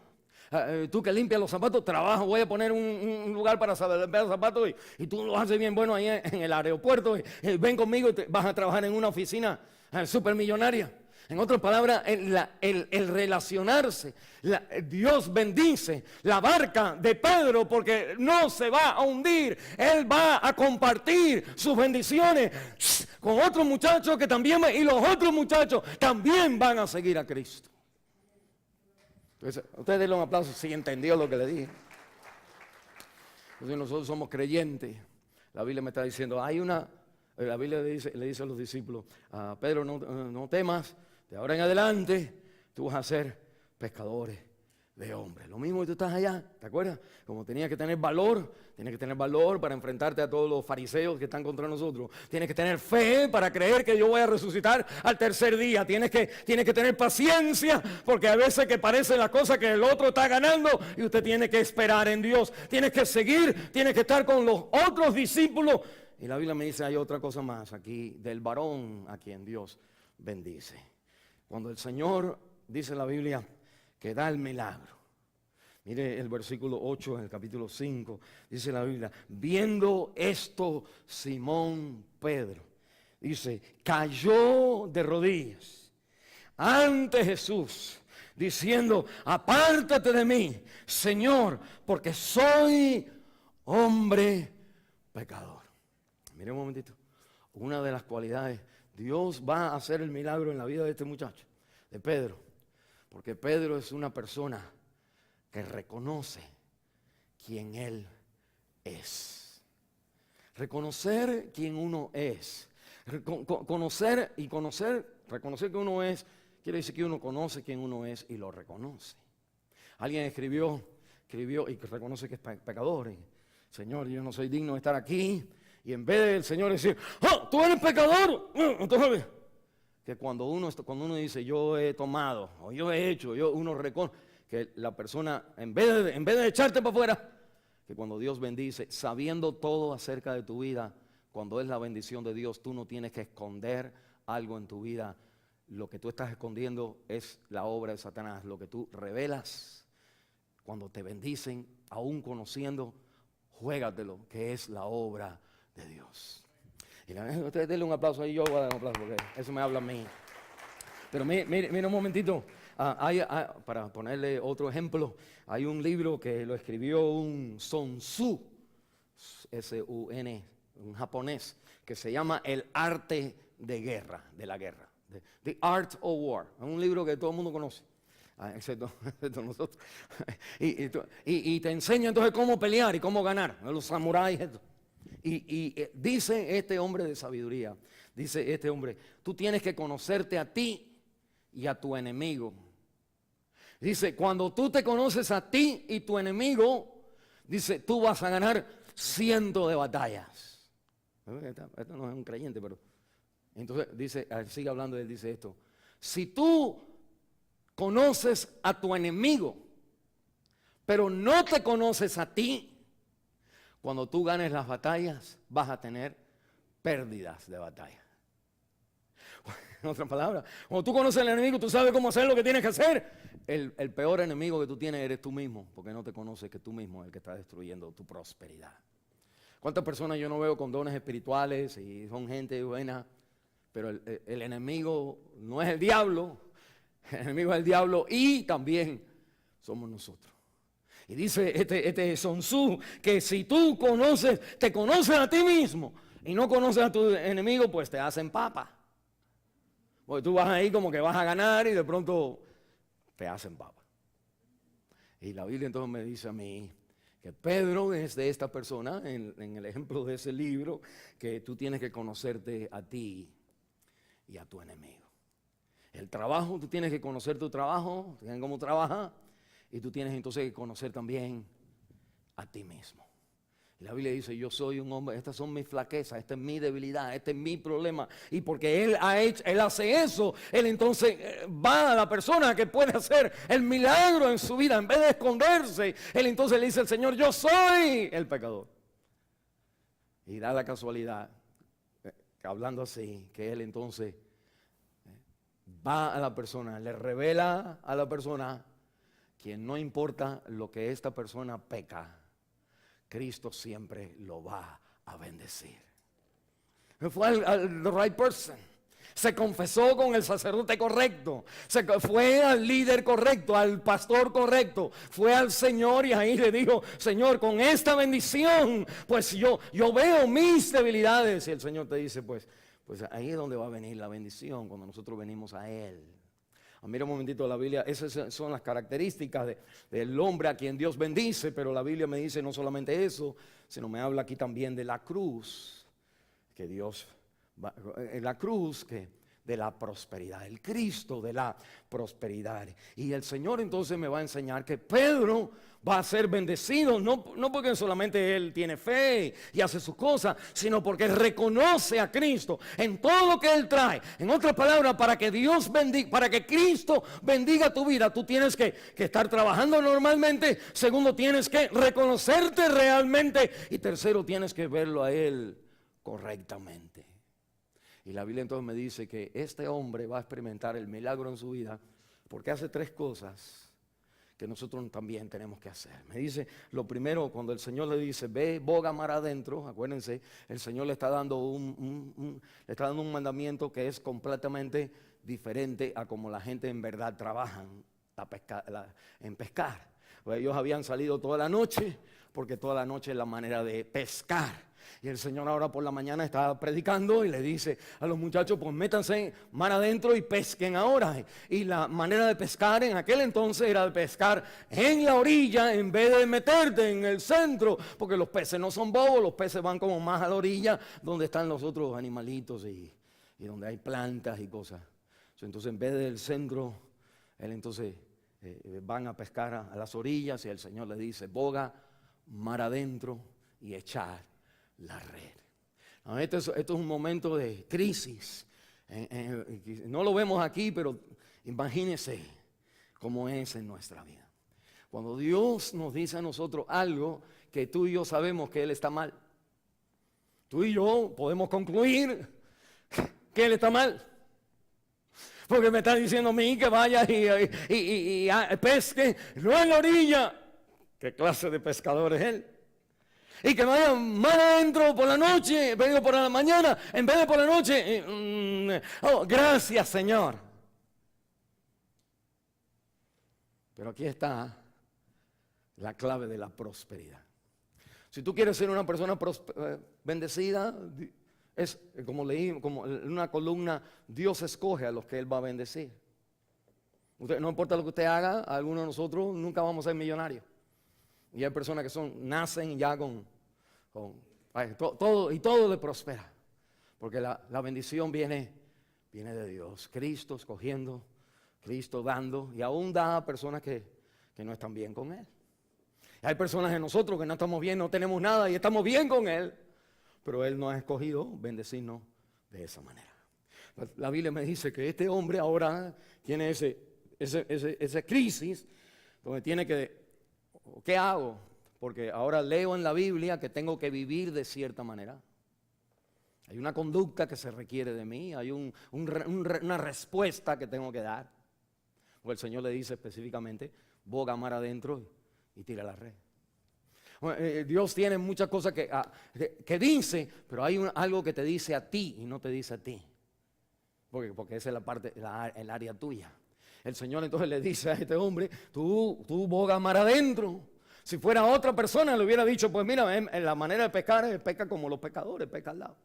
S1: Tú que limpias los zapatos, voy a poner un lugar para limpiar los zapatos y tú lo haces bien bueno ahí en el aeropuerto, ven conmigo y vas a trabajar en una oficina supermillonaria. En otras palabras, el relacionarse, Dios bendice la barca de Pedro porque no se va a hundir. Él va a compartir sus bendiciones con otros muchachos que también, y los otros muchachos también van a seguir a Cristo. Entonces, ustedes denle un aplauso si entendió lo que le dije. Entonces, nosotros somos creyentes. La Biblia me está diciendo, la Biblia le dice a los discípulos, Pedro, no temas. De ahora en adelante, tú vas a ser pescadores de hombres. Lo mismo que tú estás allá, ¿te acuerdas? Como tienes que tener valor para enfrentarte a todos los fariseos que están contra nosotros. Tienes que tener fe para creer que yo voy a resucitar al tercer día. Tienes que tener paciencia, porque a veces que parece la cosa que el otro está ganando y usted tiene que esperar en Dios. Tienes que seguir, tienes que estar con los otros discípulos. Y la Biblia me dice, hay otra cosa más aquí, del varón a quien Dios bendice. Cuando el Señor, dice la Biblia, que da el milagro. Mire el versículo 8 en el capítulo 5, dice la Biblia, viendo esto Simón Pedro, dice, cayó de rodillas ante Jesús, diciendo, apártate de mí, Señor, porque soy hombre pecador. Mire un momentito, una de las cualidades, Dios va a hacer el milagro en la vida de este muchacho, de Pedro, porque Pedro es una persona que reconoce quién él es. Reconocer quién uno es. Reconocer que uno es, quiere decir que uno conoce quién uno es y lo reconoce. Alguien escribió y que reconoce que es pecador. Señor, yo no soy digno de estar aquí. Y en vez del Señor decir, ¡oh, tú eres pecador! Entonces, que cuando uno dice, yo he tomado, o yo he hecho, uno reconoce, que la persona, en vez de echarte para afuera, que cuando Dios bendice, sabiendo todo acerca de tu vida, cuando es la bendición de Dios, tú no tienes que esconder algo en tu vida. Lo que tú estás escondiendo es la obra de Satanás. Lo que tú revelas, cuando te bendicen, aún conociendo, juégatelo, que es la obra de Dios. Y ustedes denle un aplauso ahí, yo voy a dar un aplauso porque eso me habla a mí. Pero mire un momentito, para ponerle otro ejemplo, hay un libro que lo escribió un Sun Tzu, S-U-N, un japonés, que se llama El arte de guerra, de la guerra. The Art of War. Es un libro que todo el mundo conoce. Excepto nosotros. Y te enseña entonces cómo pelear y cómo ganar. Los samuráis. Y dice este hombre de sabiduría, dice este hombre, tú tienes que conocerte a ti y a tu enemigo. Dice, cuando tú te conoces a ti y tu enemigo, dice, tú vas a ganar cientos de batallas. Esto no es un creyente, pero... Entonces dice, sigue hablando, él dice esto. Si tú conoces a tu enemigo, pero no te conoces a ti, cuando tú ganes las batallas, vas a tener pérdidas de batalla. En otras palabras, cuando tú conoces al enemigo, tú sabes cómo hacer lo que tienes que hacer. El peor enemigo que tú tienes eres tú mismo, porque no te conoces que tú mismo es el que está destruyendo tu prosperidad. ¿Cuántas personas yo no veo con dones espirituales y son gente buena? Pero el enemigo no es el diablo, el enemigo es el diablo y también somos nosotros. Y dice este Sun Tzu que si tú te conoces a ti mismo y no conoces a tu enemigo, pues te hacen papa. Porque tú vas ahí como que vas a ganar y de pronto te hacen papa. Y la Biblia entonces me dice a mí que Pedro es de esta persona, en el ejemplo de ese libro, que tú tienes que conocerte a ti y a tu enemigo. El trabajo, tú tienes que conocer tu trabajo, tienes cómo trabaja, y tú tienes entonces que conocer también a ti mismo. Y la Biblia dice, yo soy un hombre, estas son mis flaquezas, esta es mi debilidad, este es mi problema. Y porque él hace eso, él entonces va a la persona que puede hacer el milagro en su vida. En vez de esconderse, él entonces le dice al Señor, yo soy el pecador. Y da la casualidad, que hablando así, que él entonces va a la persona, le revela a la persona que no importa lo que esta persona peca, Cristo siempre lo va a bendecir. Fue al the right person. Se confesó con el sacerdote correcto. Fue al líder correcto, al pastor correcto. Fue al Señor y ahí le dijo, Señor, con esta bendición, pues yo veo mis debilidades. Y el Señor te dice, pues ahí es donde va a venir la bendición, cuando nosotros venimos a Él. Mira un momentito la Biblia, esas son las características del hombre a quien Dios bendice, pero la Biblia me dice no solamente eso, sino me habla aquí también de la cruz, que Dios, la cruz de la prosperidad, el Cristo de la prosperidad. Y el Señor entonces me va a enseñar que Pedro va a ser bendecido, no porque solamente él tiene fe y hace sus cosas, sino porque reconoce a Cristo en todo lo que él trae. En otras palabras, para que Dios bendiga, para que Cristo bendiga tu vida, tú tienes que estar trabajando normalmente. Segundo, tienes que reconocerte realmente. Y tercero, tienes que verlo a Él correctamente. Y la Biblia entonces me dice que este hombre va a experimentar el milagro en su vida porque hace tres cosas que nosotros también tenemos que hacer. Me dice, lo primero, cuando el Señor le dice, ve, boga mar adentro, acuérdense, el Señor le está dando un mandamiento que es completamente diferente a como la gente en verdad trabaja en pescar. Pues ellos habían salido toda la noche, porque toda la noche es la manera de pescar. Y el Señor ahora por la mañana está predicando y le dice a los muchachos, pues métanse mar adentro y pesquen ahora. Y la manera de pescar en aquel entonces era de pescar en la orilla en vez de meterte en el centro, porque los peces no son bobos, los peces van como más a la orilla donde están los otros animalitos y donde hay plantas y cosas. Entonces en vez del centro, él entonces van a pescar a las orillas y el Señor le dice, boga mar adentro y echar la red. Esto es un momento de crisis. No lo vemos aquí, pero imagínense cómo es en nuestra vida. Cuando Dios nos dice a nosotros algo que tú y yo sabemos que Él está mal, tú y yo podemos concluir que Él está mal. Porque me está diciendo a mí que vaya y pesque, no en la orilla. ¿Qué clase de pescador es Él? Y que vaya más adentro por la noche, vengo por la mañana, en vez de por la noche. Oh, gracias, Señor. Pero aquí está la clave de la prosperidad. Si tú quieres ser una persona bendecida, Es como leí, como en una columna, Dios escoge a los que Él va a bendecir. No importa lo que usted haga, algunos de nosotros nunca vamos a ser millonarios. Y hay personas que nacen ya con todo, y todo le prospera. Porque la bendición viene de Dios. Cristo escogiendo, Cristo dando, y aún da a personas que no están bien con Él. Hay personas en nosotros que no estamos bien, no tenemos nada y estamos bien con Él. Pero Él nos ha escogido bendecirnos de esa manera. La Biblia me dice que este hombre ahora tiene esa crisis donde tiene ¿qué hago? Porque ahora leo en la Biblia que tengo que vivir de cierta manera. Hay una conducta que se requiere de mí, hay una respuesta que tengo que dar. O el Señor le dice específicamente, boga mar adentro y tira la red. Dios tiene muchas cosas que dice, pero hay algo que te dice a ti y no te dice a ti. Porque esa es la parte, el área tuya. El Señor entonces le dice a este hombre, tú boga mar adentro. Si fuera otra persona le hubiera dicho, pues mira, en la manera de pescar es pesca como los pescadores, pesca al lado.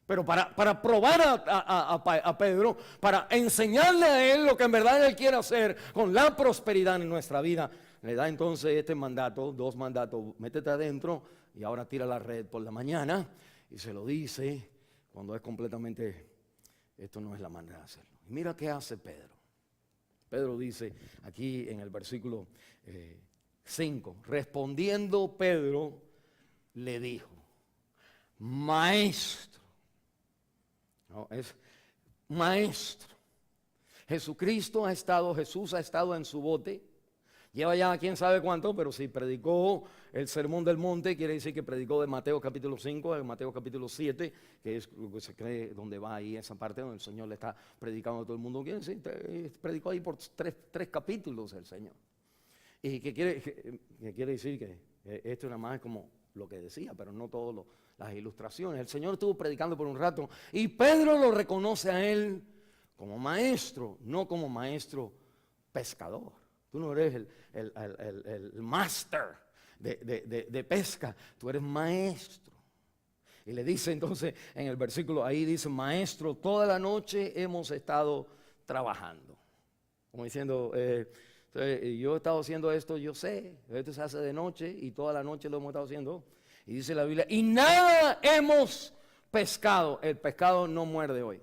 S1: Pero para probar a Pedro, para enseñarle a él lo que en verdad él quiere hacer con la prosperidad en nuestra vida, le da entonces este mandato, 2 mandatos, métete adentro y ahora tira la red por la mañana, y se lo dice cuando es completamente, esto no es la manera de hacerlo. Y mira qué hace Pedro. Pedro dice aquí en el versículo 5, respondiendo Pedro le dijo, maestro, no, es maestro. Jesús ha estado en su bote. Lleva ya quién sabe cuánto, pero si predicó el sermón del monte, quiere decir que predicó de Mateo capítulo 5, de Mateo capítulo 7, que es lo que se cree donde va ahí esa parte donde el Señor le está predicando a todo el mundo. Quiere decir, predicó ahí por tres capítulos el Señor. Y que quiere decir que esto nada más es como lo que decía, pero no todas las ilustraciones. El Señor estuvo predicando por un rato y Pedro lo reconoce a él como maestro, no como maestro pescador. Tú no eres el máster de pesca, tú eres maestro. Y le dice entonces en el versículo, ahí dice, maestro, toda la noche hemos estado trabajando. Como diciendo, yo he estado haciendo esto, yo sé, esto se hace de noche y toda la noche lo hemos estado haciendo. Y dice la Biblia, y nada hemos pescado, el pescado no muerde hoy.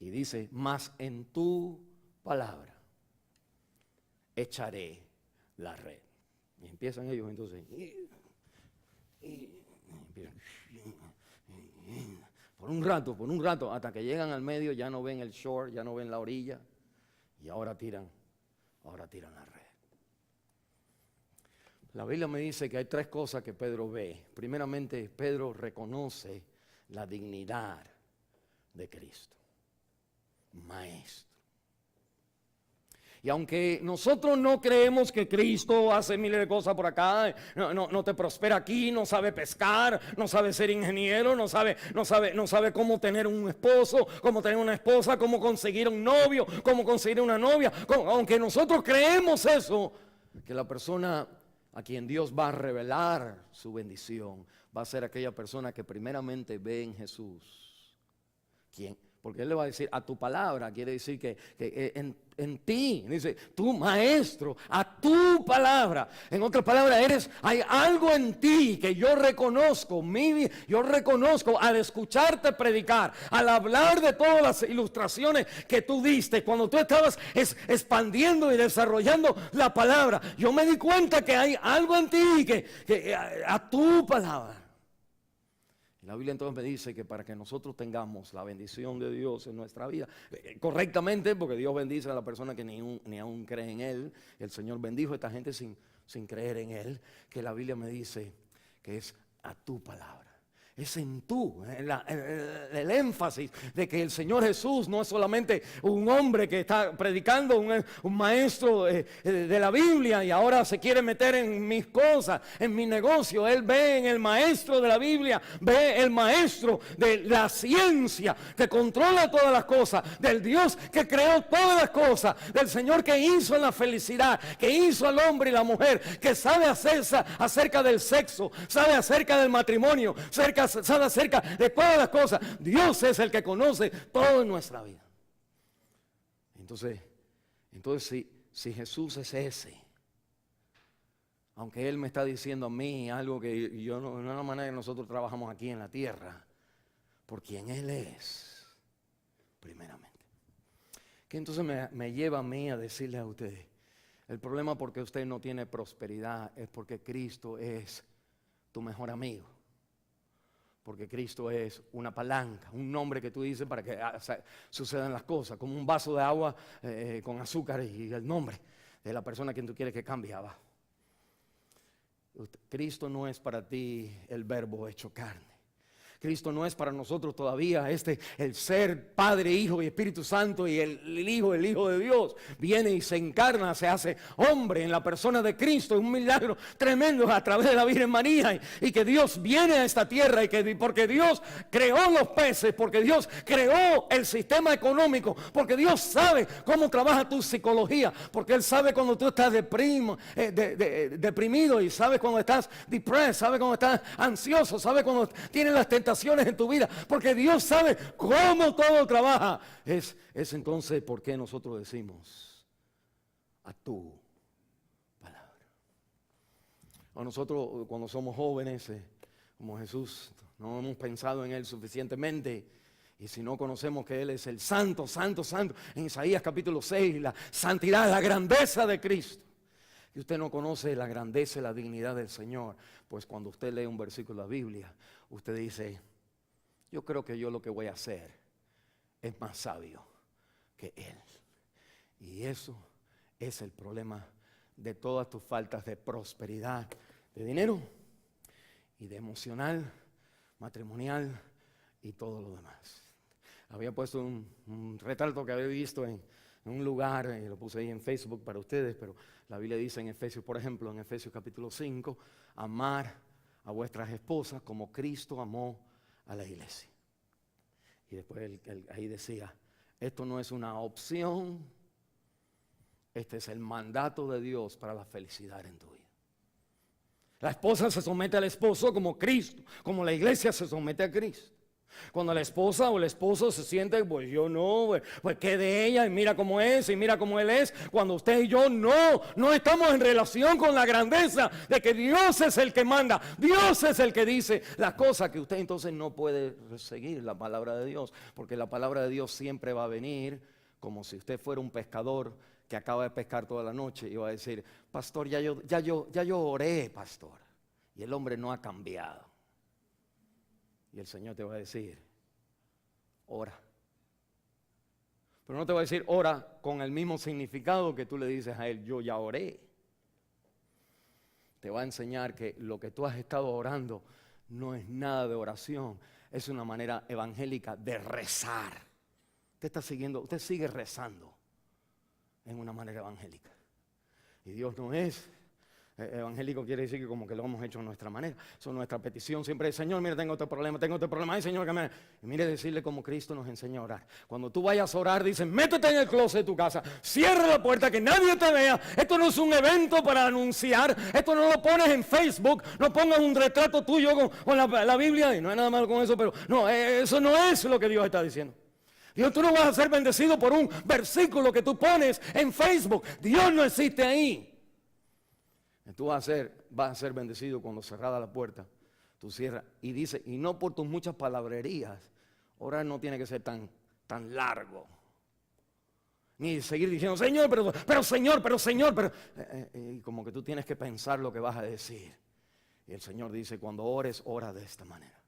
S1: Y dice, mas en tu palabra echaré la red. Y empiezan ellos entonces. Por un rato, hasta que llegan al medio, ya no ven el shore, ya no ven la orilla. Y ahora tiran la red. La Biblia me dice que hay 3 cosas que Pedro ve. Primeramente, Pedro reconoce la dignidad de Cristo. Maestro. Y aunque nosotros no creemos que Cristo hace miles de cosas por acá, no te prospera aquí, no sabe pescar, no sabe ser ingeniero, no sabe cómo tener un esposo, cómo tener una esposa, cómo conseguir un novio, cómo conseguir una novia, aunque nosotros creemos eso, que la persona a quien Dios va a revelar su bendición va a ser aquella persona que primeramente ve en Jesús. ¿Quién? Porque Él le va a decir, a tu palabra, quiere decir que en ti, dice, tú maestro, a tu palabra. En otras palabras, hay algo en ti que yo reconozco al escucharte predicar, al hablar de todas las ilustraciones que tú diste, cuando tú estabas expandiendo y desarrollando la palabra. Yo me di cuenta que hay algo en ti que a tu palabra. La Biblia entonces me dice que para que nosotros tengamos la bendición de Dios en nuestra vida, correctamente, porque Dios bendice a la persona que ni aún cree en Él. El Señor bendijo a esta gente sin creer en Él, que la Biblia me dice que es a tu palabra. Es en el énfasis de que el Señor Jesús no es solamente un hombre que está predicando, un maestro de la Biblia y ahora se quiere meter en mis cosas, en mi negocio. Él ve en el maestro de la Biblia, ve el maestro de la ciencia que controla todas las cosas, del Dios que creó todas las cosas, del Señor que hizo la felicidad, que hizo al hombre y la mujer, que sabe acerca del sexo, sabe acerca del matrimonio, acerca sabe acerca de todas las cosas. Dios es el que conoce todo en nuestra vida. Entonces si Jesús es ese, aunque Él me está diciendo a mí algo que yo no es la manera que nosotros trabajamos aquí en la tierra, por quien Él es, primeramente. Que entonces me lleva a mí a decirle a ustedes, el problema porque usted no tiene prosperidad es porque Cristo es tu mejor amigo. Porque Cristo es una palanca, un nombre que tú dices para que sucedan las cosas, como un vaso de agua con azúcar y el nombre de la persona a quien tú quieres que cambie abajo. Cristo no es para ti el verbo hecho carne. Cristo no es para nosotros todavía el ser Padre, Hijo y Espíritu Santo, y el Hijo de Dios viene y se encarna, se hace hombre en la persona de Cristo. Es un milagro tremendo a través de la Virgen María, y que Dios viene a esta tierra, y que porque Dios creó los peces, porque Dios creó el sistema económico, porque Dios sabe cómo trabaja tu psicología, porque Él sabe cuando tú estás deprimido, y sabe cuando estás depressed, sabe cuando estás ansioso, sabe cuando tienes las tentaciones en tu vida, porque Dios sabe cómo todo trabaja. Es entonces por qué nosotros decimos a tu palabra. A nosotros cuando somos jóvenes, como Jesús, no hemos pensado en Él suficientemente. Y si no conocemos que Él es el santo, santo, santo, en Isaías capítulo 6, la santidad, la grandeza de Cristo. Y usted no conoce la grandeza y la dignidad del Señor, pues cuando usted lee un versículo de la Biblia, usted dice, yo creo que yo lo que voy a hacer es más sabio que Él. Y eso es el problema de todas tus faltas de prosperidad, de dinero y de emocional, matrimonial y todo lo demás. Había puesto un retrato que había visto en un lugar, y lo puse ahí en Facebook para ustedes, pero la Biblia dice en Efesios, por ejemplo, en Efesios capítulo 5, amar a vuestras esposas como Cristo amó a la iglesia. Y después ahí decía, esto no es una opción, este es el mandato de Dios para la felicidad en tu vida. La esposa se somete al esposo como Cristo, como la iglesia se somete a Cristo. Cuando la esposa o el esposo se siente, pues yo no, pues qué de ella, y mira cómo es, y mira cómo él es. Cuando usted y yo no estamos en relación con la grandeza de que Dios es el que manda, Dios es el que dice las cosas, que usted entonces no puede seguir la palabra de Dios, porque la palabra de Dios siempre va a venir como si usted fuera un pescador que acaba de pescar toda la noche y va a decir, pastor, ya yo oré, pastor, y el hombre no ha cambiado. Y el Señor te va a decir, ora. Pero no te va a decir ora con el mismo significado que tú le dices a Él, yo ya oré. Te va a enseñar que lo que tú has estado orando no es nada de oración, es una manera evangélica de rezar. Usted sigue rezando en una manera evangélica. Y Dios no es evangélico, quiere decir que como que lo hemos hecho a nuestra manera. Eso es nuestra petición siempre, Señor, mire, tengo este problema, ay Señor, que me... Y mire, decirle como Cristo nos enseña a orar. Cuando tú vayas a orar, dice, métete en el closet de tu casa, cierra la puerta, que nadie te vea. Esto no es un evento para anunciar, esto no lo pones en Facebook, no pongas un retrato tuyo con la Biblia, y no hay nada malo con eso, pero no, eso no es lo que Dios está diciendo. Dios, tú no vas a ser bendecido por un versículo que tú pones en Facebook. Dios no existe ahí. Tú vas a ser bendecido cuando cerrada la puerta, tú cierras y dice, y no por tus muchas palabrerías. Orar no tiene que ser tan largo. Ni seguir diciendo, Señor, pero Señor, y como que tú tienes que pensar lo que vas a decir. Y el Señor dice, cuando ores, ora de esta manera.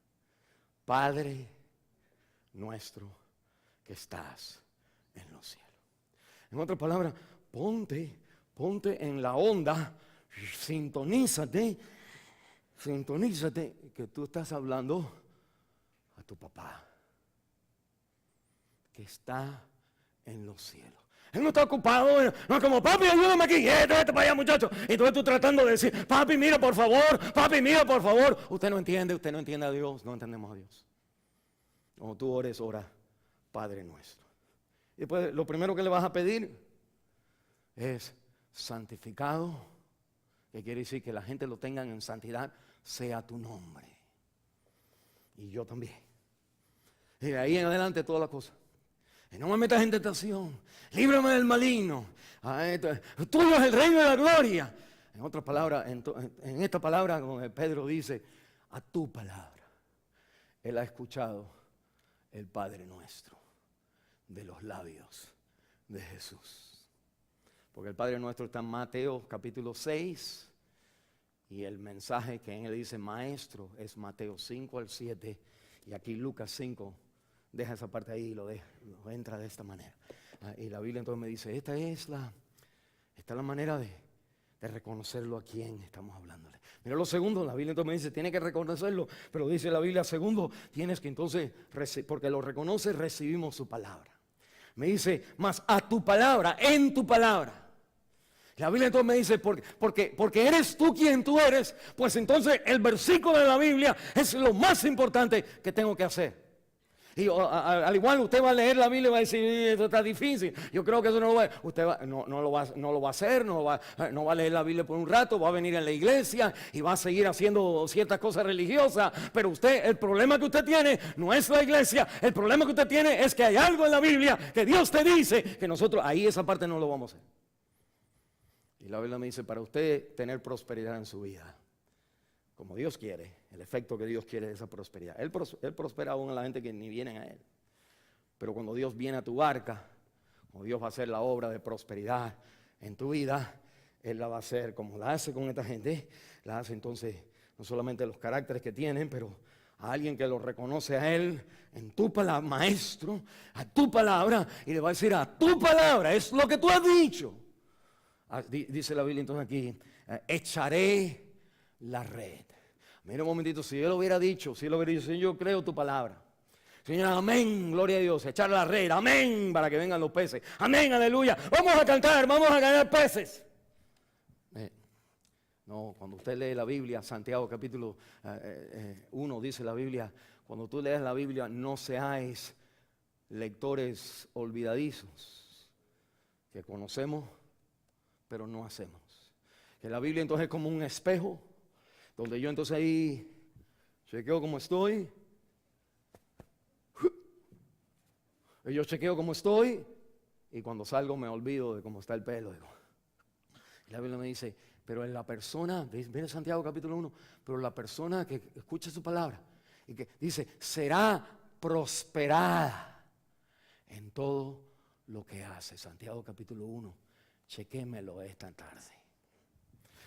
S1: Padre nuestro que estás en los cielos. En otras palabras, ponte en la onda. Sintonízate, que tú estás hablando a tu papá que está en los cielos. Él no está ocupado, no es como, papi, ayúdame aquí, vete para allá, muchacho. Y tú tratando de decir, papi, mira por favor, Usted no entiende a Dios, no entendemos a Dios. Cuando tú ores, ora, Padre nuestro. Y después lo primero que le vas a pedir es santificado, que quiere decir que la gente lo tenga en santidad, sea tu nombre. y yo también. Y de ahí en adelante todas las cosas. Y no me metas en tentación, líbrame del maligno. Tuyo es el reino de la gloria. En otras palabras, en esta palabra, como Pedro dice, a tu palabra. Él ha escuchado el Padre nuestro de los labios de Jesús. Porque el Padre nuestro está en Mateo capítulo 6 y el mensaje que en él dice maestro es Mateo 5 al 7 y aquí Lucas 5. Deja esa parte ahí y lo entra de esta manera. Y la Biblia entonces me dice, esta es la manera de reconocerlo a quien estamos hablándole. Mira lo segundo, la Biblia entonces me dice, tiene que reconocerlo, pero dice la Biblia, segundo, tienes que entonces, porque lo reconoces, recibimos su palabra. Me dice, más a tu palabra, en tu palabra. La Biblia entonces me dice, porque eres tú quien tú eres, pues entonces el versículo de la Biblia es lo más importante que tengo que hacer. Y al igual usted va a leer la Biblia y va a decir, esto está difícil. Yo creo que eso no lo va, usted no lo va a hacer, no va a leer la Biblia por un rato, va a venir a la iglesia y va a seguir haciendo ciertas cosas religiosas. Pero el problema que usted tiene no es la iglesia, el problema que usted tiene es que hay algo en la Biblia que Dios te dice que nosotros ahí esa parte no lo vamos a hacer. Y la Biblia me dice, para usted tener prosperidad en su vida, como Dios quiere, el efecto que Dios quiere de esa prosperidad. Él prospera aún a la gente que ni vienen a Él. Pero cuando Dios viene a tu barca, como Dios va a hacer la obra de prosperidad en tu vida, Él la va a hacer como la hace con esta gente. La hace entonces no solamente los caracteres que tienen, pero a alguien que lo reconoce a Él en tu palabra, maestro, a tu palabra, y le va a decir a tu palabra, es lo que tú has dicho. Dice la Biblia entonces aquí, echaré la red. Mira un momentito, si Él lo hubiera dicho, Señor, yo creo tu palabra. Señor, amén, gloria a Dios, echar la red, amén, para que vengan los peces. Amén, aleluya, vamos a cantar, vamos a ganar peces. No, cuando usted lee la Biblia, Santiago capítulo 1 dice la Biblia, cuando tú lees la Biblia no seáis lectores olvidadizos, que conocemos pero no hacemos. Que la Biblia entonces es como un espejo, donde yo entonces ahí chequeo cómo estoy. Y yo chequeo cómo estoy y cuando salgo me olvido de cómo está el pelo. Y la Biblia me dice, pero en la persona, viene Santiago capítulo 1, pero la persona que escucha su palabra y que dice, será prosperada en todo lo que hace. Santiago capítulo 1, chequémelo esta tarde.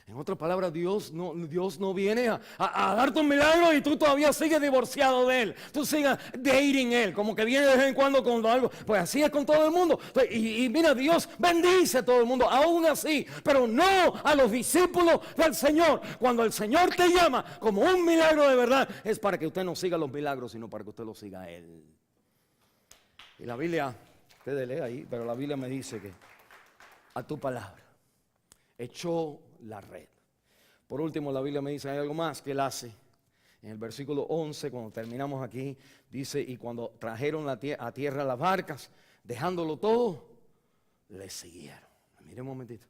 S1: En otras palabras, Dios no viene a darte un milagro y tú todavía sigues divorciado de Él. Tú sigues dating Él, como que viene de vez en cuando con algo. Pues así es con todo el mundo. Y mira, Dios bendice a todo el mundo, aún así. Pero no a los discípulos del Señor. Cuando el Señor te llama como un milagro de verdad, es para que usted no siga los milagros, sino para que usted lo siga a Él. Y la Biblia, ustedes leen ahí, pero la Biblia me dice que a tu palabra echó la red. Por último, la Biblia me dice, hay algo más que Él hace. En el versículo 11, cuando terminamos aquí, dice, y cuando trajeron a tierra las barcas, dejándolo todo, le siguieron. Mire un momentito.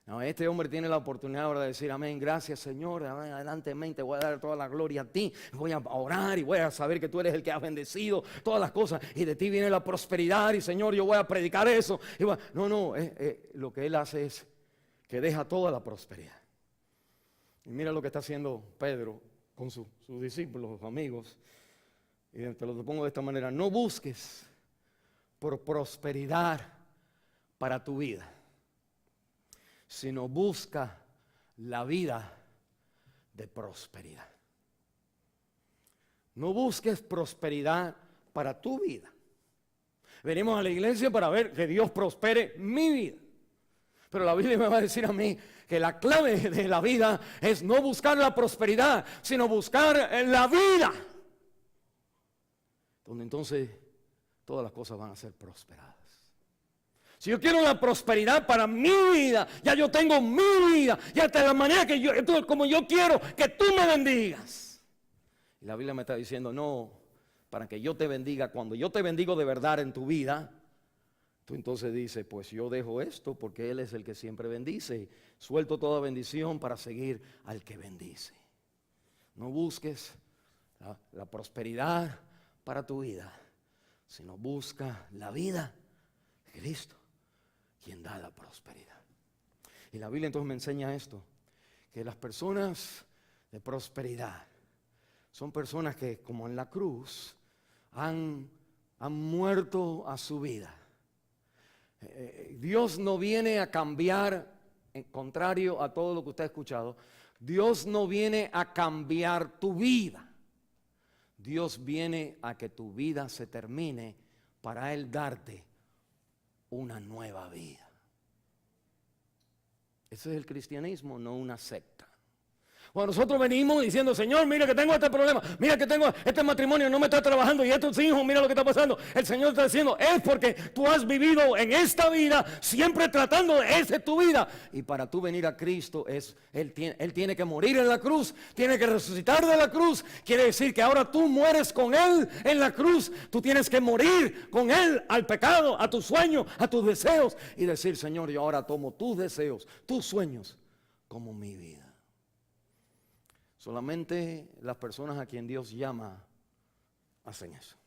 S1: No, este hombre tiene la oportunidad ahora de decir, amén, gracias Señor, amén, adelante, amén, te voy a dar toda la gloria a ti, voy a orar y voy a saber que tú eres el que has bendecido todas las cosas y de ti viene la prosperidad y Señor, yo voy a predicar eso. Lo que Él hace es que deja toda la prosperidad. Y mira lo que está haciendo Pedro con sus discípulos, sus amigos. Y te lo pongo de esta manera, no busques por prosperidad para tu vida, sino busca la vida de prosperidad. No busques prosperidad para tu vida. Venimos a la iglesia para ver que Dios prospere mi vida. Pero la Biblia me va a decir a mí que la clave de la vida es no buscar la prosperidad, sino buscar la vida. Donde entonces todas las cosas van a ser prosperadas. Si yo quiero la prosperidad para mi vida, ya yo tengo mi vida, ya de la manera que como yo quiero que tú me bendigas. Y la Biblia me está diciendo, no, para que yo te bendiga, cuando yo te bendigo de verdad en tu vida, tú entonces dices, pues yo dejo esto porque Él es el que siempre bendice. Suelto toda bendición para seguir al que bendice. No busques la prosperidad para tu vida, sino busca la vida de Cristo, quien da la prosperidad. Y la Biblia entonces me enseña esto, que las personas de prosperidad son personas que, como en la cruz, han muerto a su vida. Dios no viene a cambiar, en contrario a todo lo que usted ha escuchado, Dios no viene a cambiar tu vida. Dios viene a que tu vida se termine para Él darte una nueva vida. Ese es el cristianismo, no una secta. Cuando nosotros venimos diciendo, Señor, mira que tengo este problema, mira que tengo este matrimonio, no me está trabajando y estos hijos, mira lo que está pasando. El Señor está diciendo, es porque tú has vivido en esta vida siempre tratando de esa es tu vida. Y para tú venir a Cristo, Él tiene que morir en la cruz, tiene que resucitar de la cruz. Quiere decir que ahora tú mueres con Él en la cruz. Tú tienes que morir con Él al pecado, a tus sueños, a tus deseos. Y decir, Señor, yo ahora tomo tus deseos, tus sueños como mi vida. Solamente las personas a quien Dios llama hacen eso.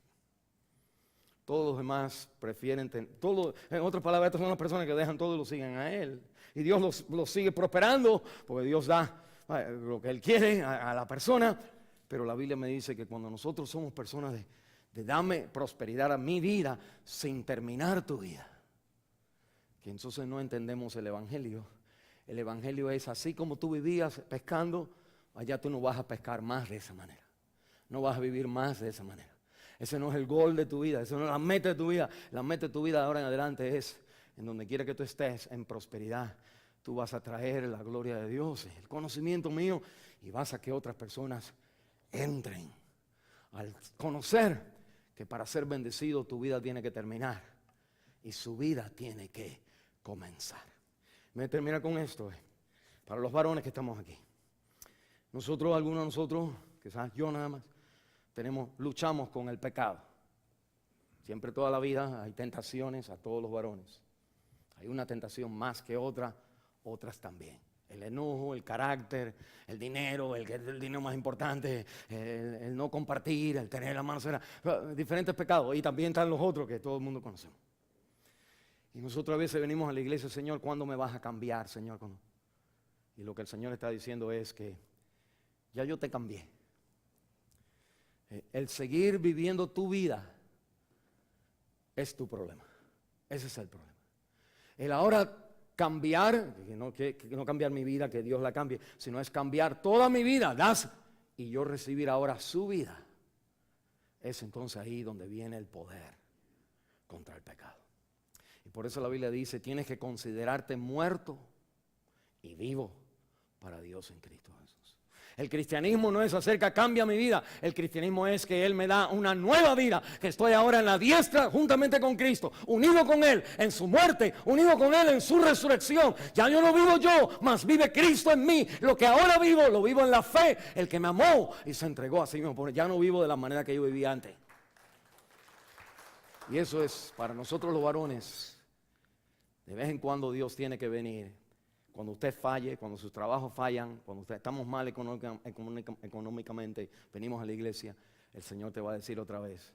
S1: Todos los demás prefieren, en otras palabras, estas son las personas que dejan todo y lo siguen a Él. Y Dios los sigue prosperando, porque Dios da lo que Él quiere a la persona. Pero la Biblia me dice que cuando nosotros somos personas de dame prosperidad a mi vida, sin terminar tu vida, que entonces no entendemos el Evangelio. El Evangelio es así como tú vivías pescando, allá tú no vas a pescar más de esa manera. No vas a vivir más de esa manera. Ese no es el gol de tu vida, esa no es la meta de tu vida. La meta de tu vida de ahora en adelante es, en donde quiera que tú estés, en prosperidad. Tú vas a traer la gloria de Dios, el conocimiento mío, y vas a que otras personas entren al conocer que para ser bendecido tu vida tiene que terminar y su vida tiene que comenzar. Me voy a terminar con esto, para los varones que estamos aquí. Algunos de nosotros, quizás yo nada más, luchamos con el pecado. Siempre toda la vida hay tentaciones a todos los varones. Hay una tentación más que otra, otras también. El enojo, el carácter, el dinero, el dinero más importante, el no compartir, el tener la mano cerrada, diferentes pecados. Y también están los otros que todo el mundo conocemos. Y nosotros a veces venimos a la iglesia, Señor, ¿cuándo me vas a cambiar, Señor? Y lo que el Señor está diciendo es que ya yo te cambié. El seguir viviendo tu vida es tu problema. Ese es el problema. El ahora cambiar, que no cambiar mi vida, que Dios la cambie, sino es cambiar toda mi vida, y yo recibir ahora su vida. Es entonces ahí donde viene el poder contra el pecado. Y por eso la Biblia dice, tienes que considerarte muerto y vivo para Dios en Cristo Jesús. El cristianismo no es acerca, cambia mi vida. El cristianismo es que Él me da una nueva vida, que estoy ahora en la diestra juntamente con Cristo, unido con Él en su muerte, unido con Él en su resurrección. Ya yo no vivo yo, mas vive Cristo en mí. Lo que ahora vivo, lo vivo en la fe. El que me amó y se entregó a sí mismo, porque ya no vivo de la manera que yo vivía antes. Y eso es para nosotros los varones. De vez en cuando Dios tiene que venir. Cuando usted falle, cuando sus trabajos fallan, cuando estamos mal económicamente, venimos a la iglesia, el Señor te va a decir otra vez,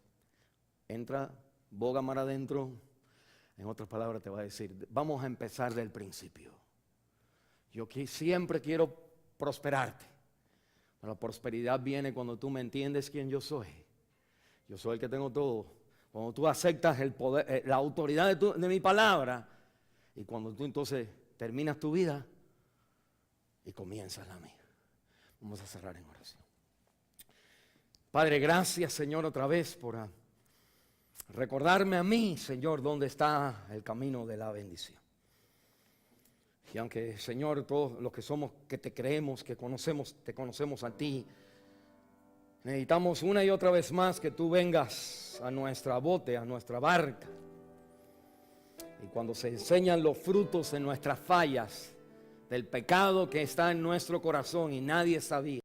S1: entra, boga mar adentro. En otras palabras te va a decir, vamos a empezar del principio. Yo siempre quiero prosperarte. Pero la prosperidad viene cuando tú me entiendes quién yo soy. Yo soy el que tengo todo. Cuando tú aceptas el poder, la autoridad de mi palabra, y cuando tú entonces terminas tu vida y comienzas la mía. Vamos a cerrar en oración. Padre, gracias, Señor, otra vez por recordarme a mí, Señor, dónde está el camino de la bendición. Y aunque, Señor, todos los que somos, que te creemos, que te conocemos a ti, necesitamos una y otra vez más que tú vengas a nuestra bote, a nuestra barca. Y cuando se enseñan los frutos de nuestras fallas, del pecado que está en nuestro corazón y nadie sabía,